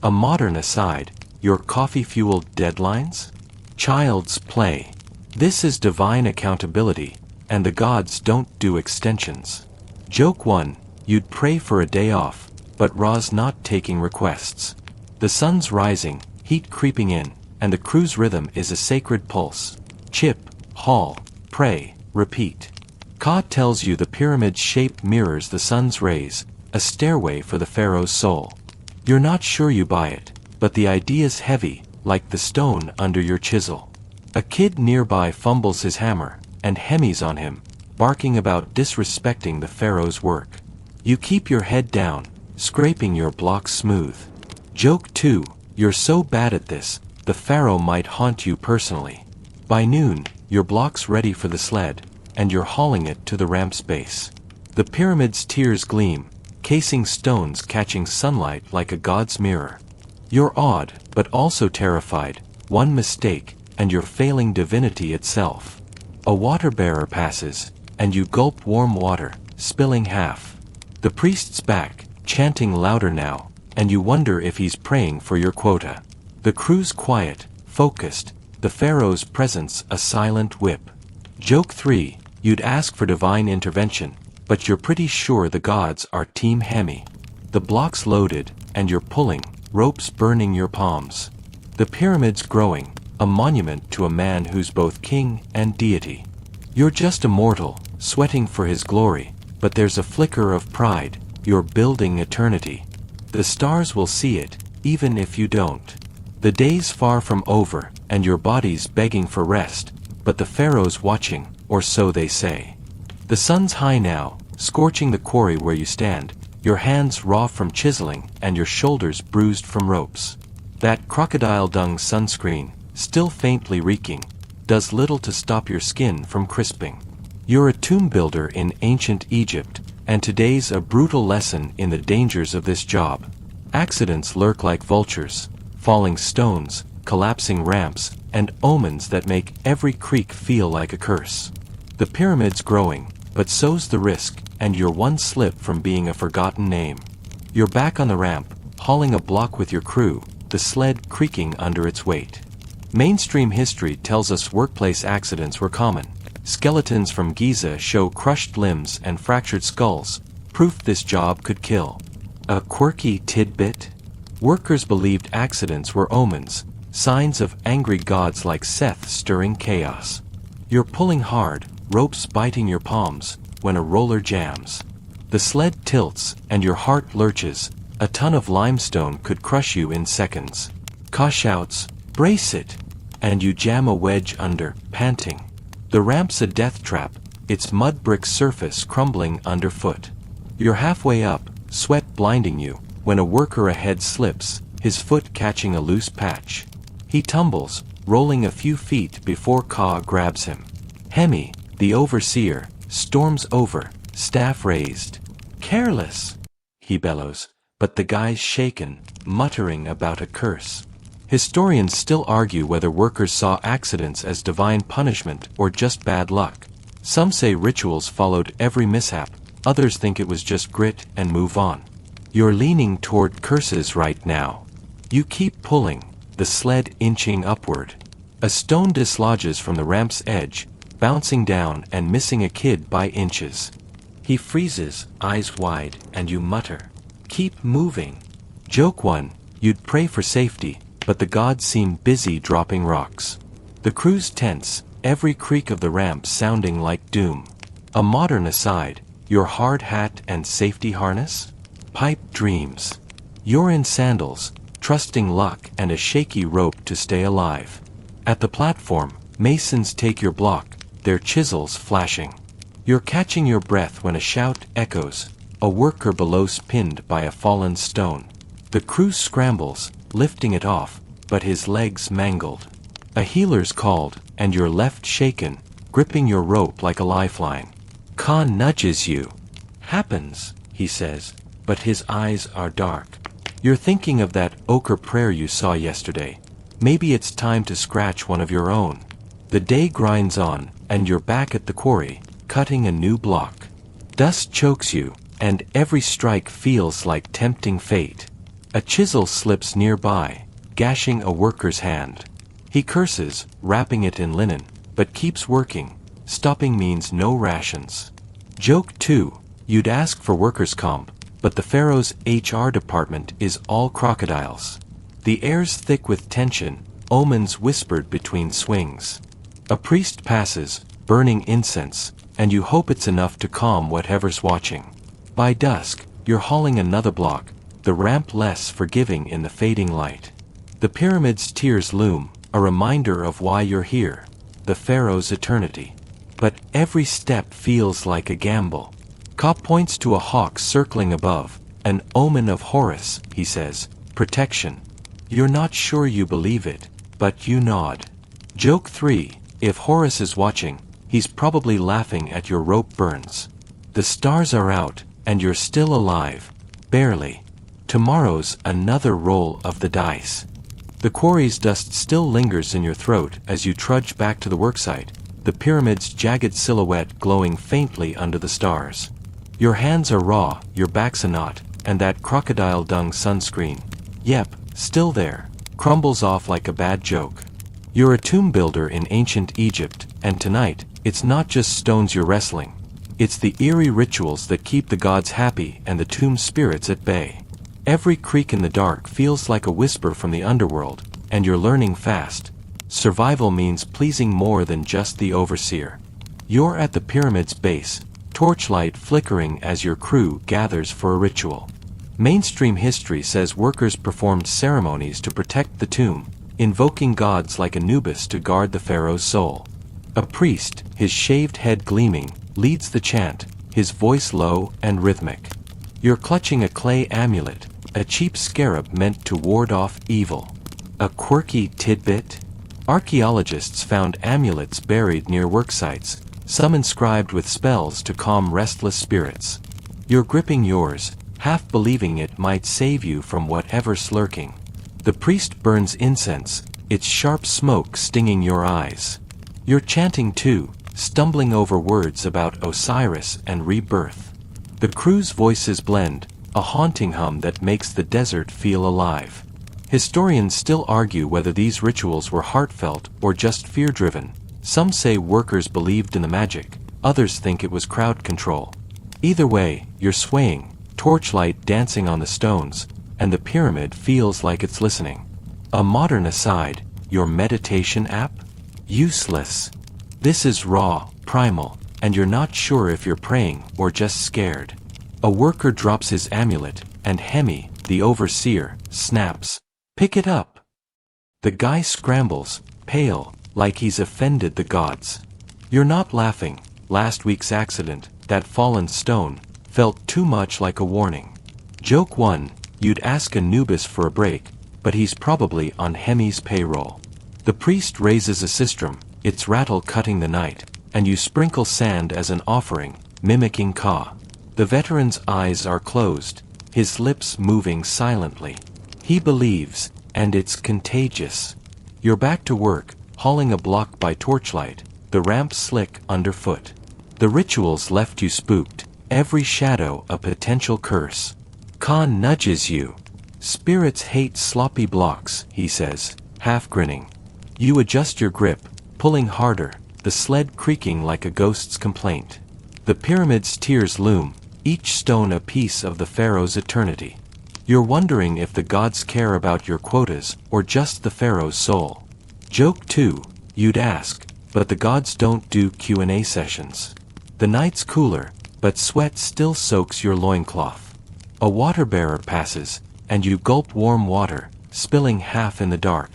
A modern aside, your coffee-fueled deadlines? Child's play. This is divine accountability, and the gods don't do extensions. Joke 1, you'd pray for a day off, but Ra's not taking requests. The sun's rising, heat creeping in, and the crew's rhythm is a sacred pulse. Chip, haul, pray, repeat. Ka tells you the pyramid's shape mirrors the sun's rays, a stairway for the pharaoh's soul. You're not sure you buy it, but the idea's heavy, like the stone under your chisel. A kid nearby fumbles his hammer, and Hemi's on him, barking about disrespecting the pharaoh's work. You keep your head down, scraping your blocks smooth. Joke 2, you're so bad at this, the pharaoh might haunt you personally. By noon, your blocks ready for the sled, and you're hauling it to the ramp's base. The pyramid's tiers gleam, casing stones catching sunlight like a god's mirror. You're awed, but also terrified. One mistake, and you're failing divinity itself. A water bearer passes, and you gulp warm water, spilling half. The priest's back, chanting louder now, and you wonder if he's praying for your quota. The crew's quiet, focused, the pharaoh's presence a silent whip. Joke 3, you'd ask for divine intervention, but you're pretty sure the gods are Team Hemi. The block's loaded, and you're pulling, ropes burning your palms. The pyramid's growing, a monument to a man who's both king and deity. You're just a mortal, sweating for his glory, but there's a flicker of pride, you're building eternity. The stars will see it, even if you don't. The day's far from over, and your body's begging for rest, but the pharaoh's watching, or so they say. The sun's high now, scorching the quarry where you stand, your hands raw from chiseling and your shoulders bruised from ropes. That crocodile dung sunscreen, still faintly reeking, does little to stop your skin from crisping. You're a tomb builder in ancient Egypt, and today's a brutal lesson in the dangers of this job. Accidents lurk like vultures, falling stones, collapsing ramps, and omens that make every creak feel like a curse. The pyramid's growing, but so's the risk, and you're one slip from being a forgotten name. You're back on the ramp, hauling a block with your crew, the sled creaking under its weight. Mainstream history tells us workplace accidents were common. Skeletons from Giza show crushed limbs and fractured skulls, proof this job could kill. A quirky tidbit? Workers believed accidents were omens, signs of angry gods like Seth stirring chaos. You're pulling hard, ropes biting your palms, when a roller jams. The sled tilts, and your heart lurches. A ton of limestone could crush you in seconds. Ka shouts, "Brace it!" and you jam a wedge under, panting. The ramp's a death trap, its mud brick surface crumbling underfoot. You're halfway up, sweat blinding you, when a worker ahead slips, his foot catching a loose patch. He tumbles, rolling a few feet before Ka grabs him. Hemi, the overseer, storms over, staff raised. "Careless!" he bellows, but the guy's shaken, muttering about a curse. Historians still argue whether workers saw accidents as divine punishment or just bad luck. Some say rituals followed every mishap, others think it was just grit and move on. You're leaning toward curses right now. You keep pulling, the sled inching upward. A stone dislodges from the ramp's edge, bouncing down and missing a kid by inches. He freezes, eyes wide, and you mutter, "Keep moving." Joke 1, you'd pray for safety, but the gods seem busy dropping rocks. The crew's tense, every creak of the ramp sounding like doom. A modern aside, your hard hat and safety harness? Pipe dreams. You're in sandals, trusting luck and a shaky rope to stay alive. At the platform, masons take your block, their chisels flashing. You're catching your breath when a shout echoes, a worker below's pinned by a fallen stone. The crew scrambles, lifting it off, but his legs mangled. A healer's called, and you're left shaken, gripping your rope like a lifeline. Khan nudges you. "Happens," he says, but his eyes are dark. You're thinking of that ochre prayer you saw yesterday. Maybe it's time to scratch one of your own. The day grinds on, and you're back at the quarry, cutting a new block. Dust chokes you, and every strike feels like tempting fate. A chisel slips nearby, gashing a worker's hand. He curses, wrapping it in linen, but keeps working. Stopping means no rations. Joke 2, you'd ask for workers' comp, but the Pharaoh's HR department is all crocodiles. The air's thick with tension, omens whispered between swings. A priest passes, burning incense, and you hope it's enough to calm whatever's watching. By dusk, you're hauling another block, the ramp less forgiving in the fading light. The pyramid's tiers loom, a reminder of why you're here, the Pharaoh's eternity. But every step feels like a gamble. Ka points to a hawk circling above, an omen of Horus, he says, protection. You're not sure you believe it, but you nod. Joke 3, If Horus is watching, he's probably laughing at your rope burns. The stars are out, and you're still alive. Barely. Tomorrow's another roll of the dice. The quarry's dust still lingers in your throat as you trudge back to the worksite, the pyramid's jagged silhouette glowing faintly under the stars. Your hands are raw, your back's a knot, and that crocodile dung sunscreen, yep, still there, crumbles off like a bad joke. You're a tomb builder in ancient Egypt, and tonight, it's not just stones you're wrestling. It's the eerie rituals that keep the gods happy and the tomb spirits at bay. Every creak in the dark feels like a whisper from the underworld, and you're learning fast. Survival means pleasing more than just the overseer. You're at the pyramid's base, torchlight flickering as your crew gathers for a ritual. Mainstream history says workers performed ceremonies to protect the tomb, invoking gods like Anubis to guard the pharaoh's soul. A priest, his shaved head gleaming, leads the chant, his voice low and rhythmic. You're clutching a clay amulet, a cheap scarab meant to ward off evil. A quirky tidbit? Archaeologists found amulets buried near worksites, some inscribed with spells to calm restless spirits. You're gripping yours, half believing it might save you from whatever's lurking. The priest burns incense, its sharp smoke stinging your eyes. You're chanting too, stumbling over words about Osiris and rebirth. The crew's voices blend, a haunting hum that makes the desert feel alive. Historians still argue whether these rituals were heartfelt or just fear-driven. Some say workers believed in the magic, others think it was crowd control. Either way, you're swaying, torchlight dancing on the stones, and the pyramid feels like it's listening. A modern aside, your meditation app? Useless. This is raw, primal, and you're not sure if you're praying or just scared. A worker drops his amulet, and Hemi, the overseer, snaps. Pick it up. The guy scrambles, pale, like he's offended the gods. You're not laughing. Last week's accident, that fallen stone, felt too much like a warning. Joke 1, you'd ask Anubis for a break, but he's probably on Hemi's payroll. The priest raises a sistrum, its rattle cutting the night, and you sprinkle sand as an offering, mimicking Ka. The veteran's eyes are closed, his lips moving silently. He believes, and it's contagious. You're back to work, hauling a block by torchlight, the ramp slick underfoot. The rituals left you spooked, every shadow a potential curse. Ka nudges you. Spirits hate sloppy blocks, he says, half grinning. You adjust your grip, pulling harder, the sled creaking like a ghost's complaint. The pyramid's tears loom, each stone a piece of the pharaoh's eternity. You're wondering if the gods care about your quotas or just the pharaoh's soul. Joke 2, you'd ask, but the gods don't do Q&A sessions. The night's cooler, but sweat still soaks your loincloth. A water bearer passes, and you gulp warm water, spilling half in the dark.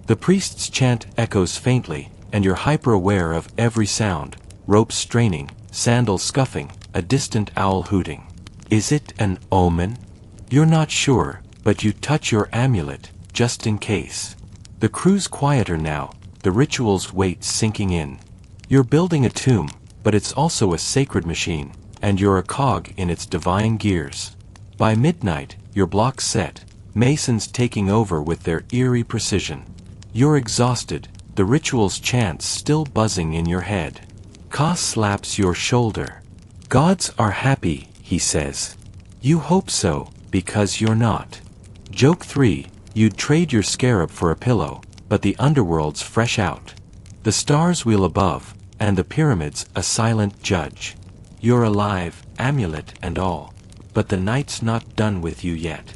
The priest's chant echoes faintly, and you're hyper-aware of every sound, ropes straining, sandals scuffing, a distant owl hooting. Is it an omen? You're not sure, but you touch your amulet, just in case. The crew's quieter now, the ritual's weight sinking in. You're building a tomb, but it's also a sacred machine, and you're a cog in its divine gears. By midnight, your block's set, masons taking over with their eerie precision. You're exhausted, the ritual's chants still buzzing in your head. Ka slaps your shoulder. Gods are happy, he says. You hope so, because you're not. Joke 3, you'd trade your scarab for a pillow, but the underworld's fresh out. The stars wheel above, and the pyramid's a silent judge. You're alive, amulet and all, but the night's not done with you yet.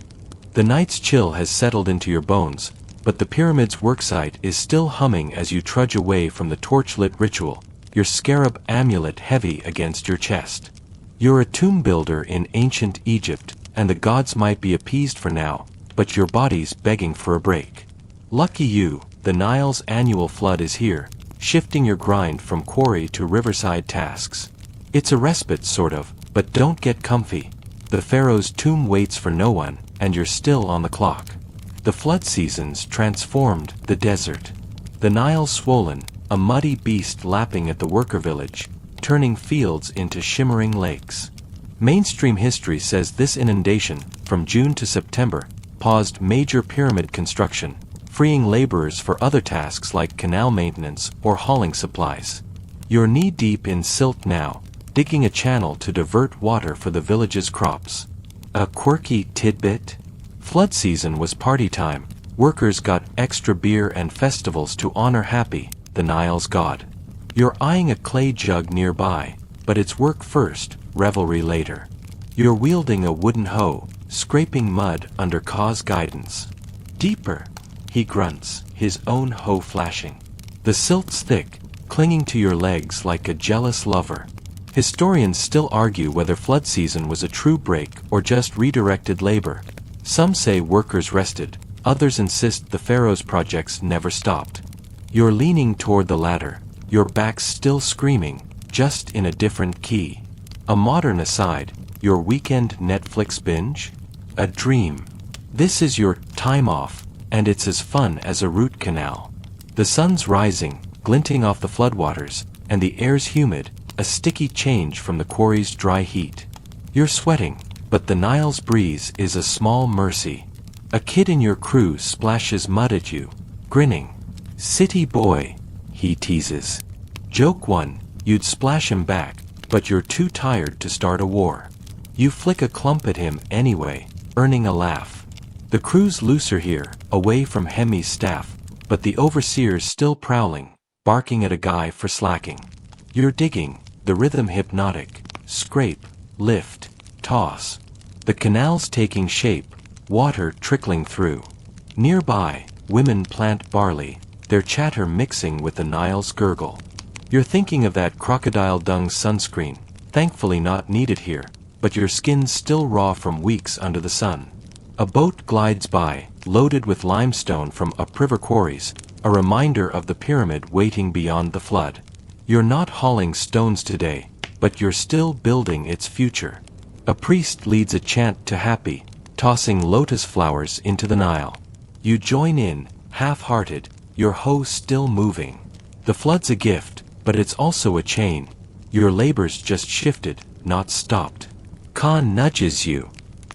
The night's chill has settled into your bones, but the pyramid's worksite is still humming as you trudge away from the torchlit ritual, your scarab amulet heavy against your chest. You're a tomb builder in ancient Egypt, and the gods might be appeased for now, but your body's begging for a break. Lucky you, the Nile's annual flood is here, shifting your grind from quarry to riverside tasks. It's a respite sort of, but don't get comfy. The pharaoh's tomb waits for no one, and you're still on the clock. The flood seasons transformed the desert. The Nile swollen, a muddy beast lapping at the worker village, turning fields into shimmering lakes. Mainstream history says this inundation, from June to September, paused major pyramid construction, freeing laborers for other tasks like canal maintenance or hauling supplies. You're knee-deep in silt now, digging a channel to divert water for the village's crops. A quirky tidbit? Flood season was party time. Workers got extra beer and festivals to honor Happy, the Nile's god. You're eyeing a clay jug nearby, but it's work first, revelry later. You're wielding a wooden hoe, scraping mud under Ka's guidance. Deeper, he grunts, his own hoe flashing. The silt's thick, clinging to your legs like a jealous lover. Historians still argue whether flood season was a true break or just redirected labor. Some say workers rested, others insist the Pharaohs' projects never stopped. You're leaning toward the latter, your back's still screaming, just in a different key. A modern aside, your weekend Netflix binge? A dream. This is your time off, and it's as fun as a root canal. The sun's rising, glinting off the floodwaters, and the air's humid, a sticky change from the quarry's dry heat. You're sweating, but the Nile's breeze is a small mercy. A kid in your crew splashes mud at you, grinning. City boy, he teases. Joke 1, you'd splash him back, but you're too tired to start a war. You flick a clump at him anyway, earning a laugh. The crew's looser here, away from Hemi's staff, but the overseer's still prowling, barking at a guy for slacking. You're digging, the rhythm hypnotic, scrape, lift, toss. The canal's taking shape, water trickling through. Nearby, women plant barley, their chatter mixing with the Nile's gurgle. You're thinking of that crocodile dung sunscreen, thankfully not needed here, but your skin's still raw from weeks under the sun. A boat glides by, loaded with limestone from upriver quarries, a reminder of the pyramid waiting beyond the flood. You're not hauling stones today, but you're still building its future. A priest leads a chant to Happy, tossing lotus flowers into the Nile. You join in, half-hearted, your hoe still moving. The flood's a gift, but it's also a chain. Your labor's just shifted, not stopped. Ka nudges you.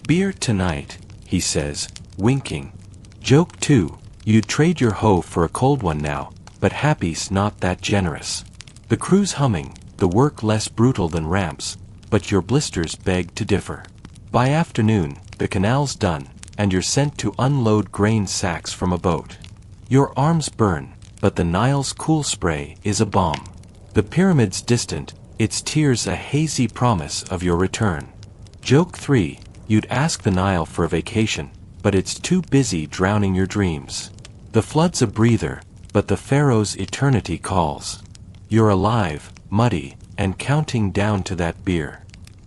Beer tonight, he says, winking. Joke 2, you'd trade your hoe for a cold one now, but Happy's not that generous. The crew's humming, the work less brutal than ramps, but your blisters beg to differ. By afternoon, the canal's done, and you're sent to unload grain sacks from a boat. Your arms burn, but the Nile's cool spray is a balm. The pyramid's distant, its tears a hazy promise of your return. Joke 3, you'd ask the Nile for a vacation, but it's too busy drowning your dreams. The flood's a breather, but the Pharaoh's eternity calls. You're alive, muddy, and counting down to that beer.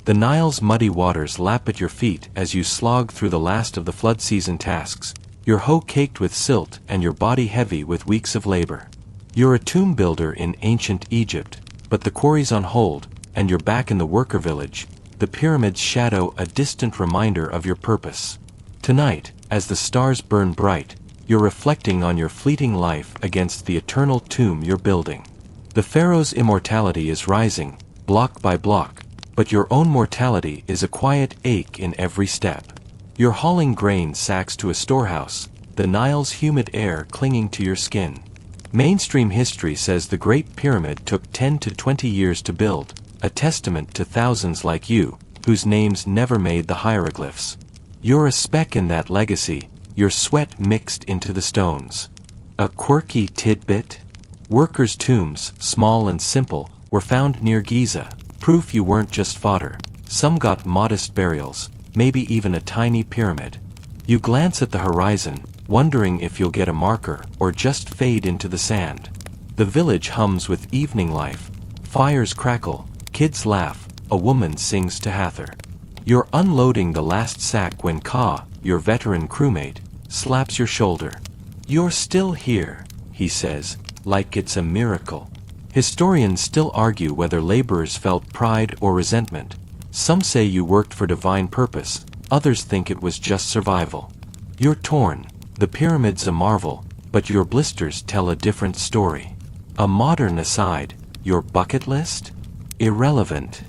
The Nile's muddy waters lap at your feet as you slog through the last of the flood season tasks, your hoe caked with silt and your body heavy with weeks of labor. You're a tomb builder in ancient Egypt, but the quarry's on hold, and you're back in the worker village, the pyramid's shadow a distant reminder of your purpose. Tonight, as the stars burn bright, you're reflecting on your fleeting life against the eternal tomb you're building. The Pharaoh's immortality is rising, block by block, but your own mortality is a quiet ache in every step. You're hauling grain sacks to a storehouse, the Nile's humid air clinging to your skin. Mainstream history says the Great Pyramid took 10 to 20 years to build, a testament to thousands like you, whose names never made the hieroglyphs. You're a speck in that legacy, your sweat mixed into the stones. A quirky tidbit? Workers' tombs, small and simple, were found near Giza, proof you weren't just fodder. Some got modest burials, maybe even a tiny pyramid. You glance at the horizon, wondering if you'll get a marker or just fade into the sand. The village hums with evening life. Fires crackle, kids laugh, a woman sings to Hathor. You're unloading the last sack when Ka, your veteran crewmate, slaps your shoulder. You're still here, he says, like it's a miracle. Historians still argue whether laborers felt pride or resentment. Some say you worked for divine purpose, others think it was just survival. You're torn, the pyramid's a marvel, but your blisters tell a different story. A modern aside, your bucket list? Irrelevant.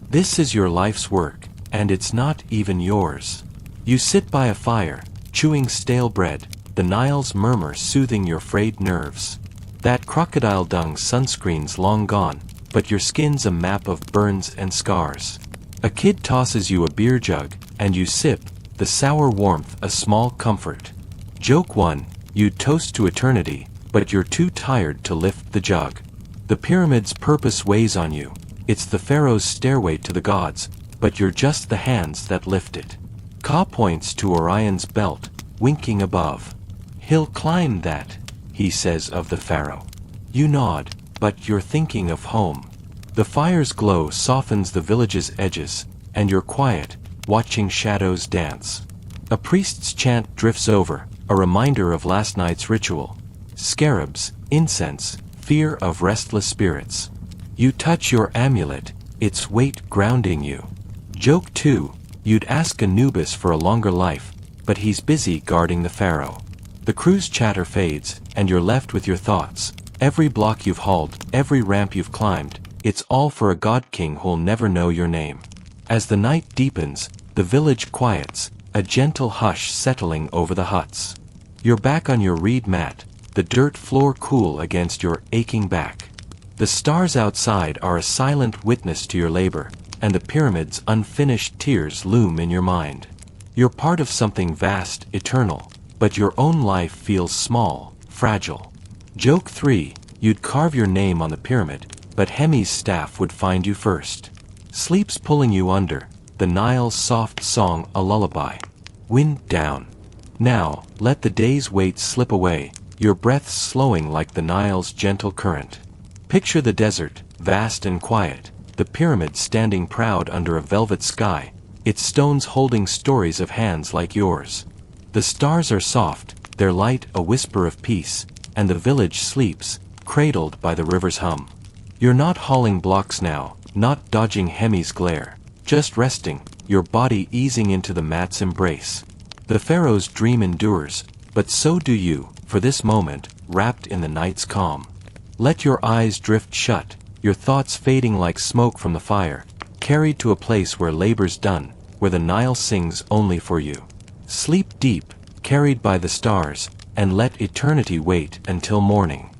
This is your life's work, and it's not even yours. You sit by a fire, chewing stale bread, the Nile's murmur soothing your frayed nerves. That crocodile dung sunscreen's long gone, but your skin's a map of burns and scars. A kid tosses you a beer jug, and you sip, the sour warmth a small comfort. Joke 1, you'd toast to eternity, but you're too tired to lift the jug. The pyramid's purpose weighs on you. It's the pharaoh's stairway to the gods, but you're just the hands that lift it. Ka points to Orion's belt, winking above. He'll climb that, he says of the pharaoh. You nod, but you're thinking of home. The fire's glow softens the village's edges, and you're quiet, watching shadows dance. A priest's chant drifts over, a reminder of last night's ritual. Scarabs, incense, fear of restless spirits. You touch your amulet, its weight grounding you. Joke 2, you'd ask Anubis for a longer life, but he's busy guarding the pharaoh. The crew's chatter fades, and you're left with your thoughts. Every block you've hauled, every ramp you've climbed, it's all for a god king who'll never know your name. As the night deepens, the village quiets, a gentle hush settling over the huts. You're back on your reed mat, the dirt floor cool against your aching back. The stars outside are a silent witness to your labor, and the pyramid's unfinished tears loom in your mind. You're part of something vast, eternal, but your own life feels small, fragile. Joke 3, you'd carve your name on the pyramid, but Hemi's staff would find you first. Sleep's pulling you under, the Nile's soft song a lullaby. Wind down. Now, let the day's weight slip away, your breath slowing like the Nile's gentle current. Picture the desert, vast and quiet, the pyramid standing proud under a velvet sky, its stones holding stories of hands like yours. The stars are soft, their light a whisper of peace, and the village sleeps, cradled by the river's hum. You're not hauling blocks now, not dodging Hemi's glare, just resting, your body easing into the mat's embrace. The pharaoh's dream endures, but so do you, for this moment, wrapped in the night's calm. Let your eyes drift shut, your thoughts fading like smoke from the fire, carried to a place where labor's done, where the Nile sings only for you. Sleep deep, carried by the stars, and let eternity wait until morning.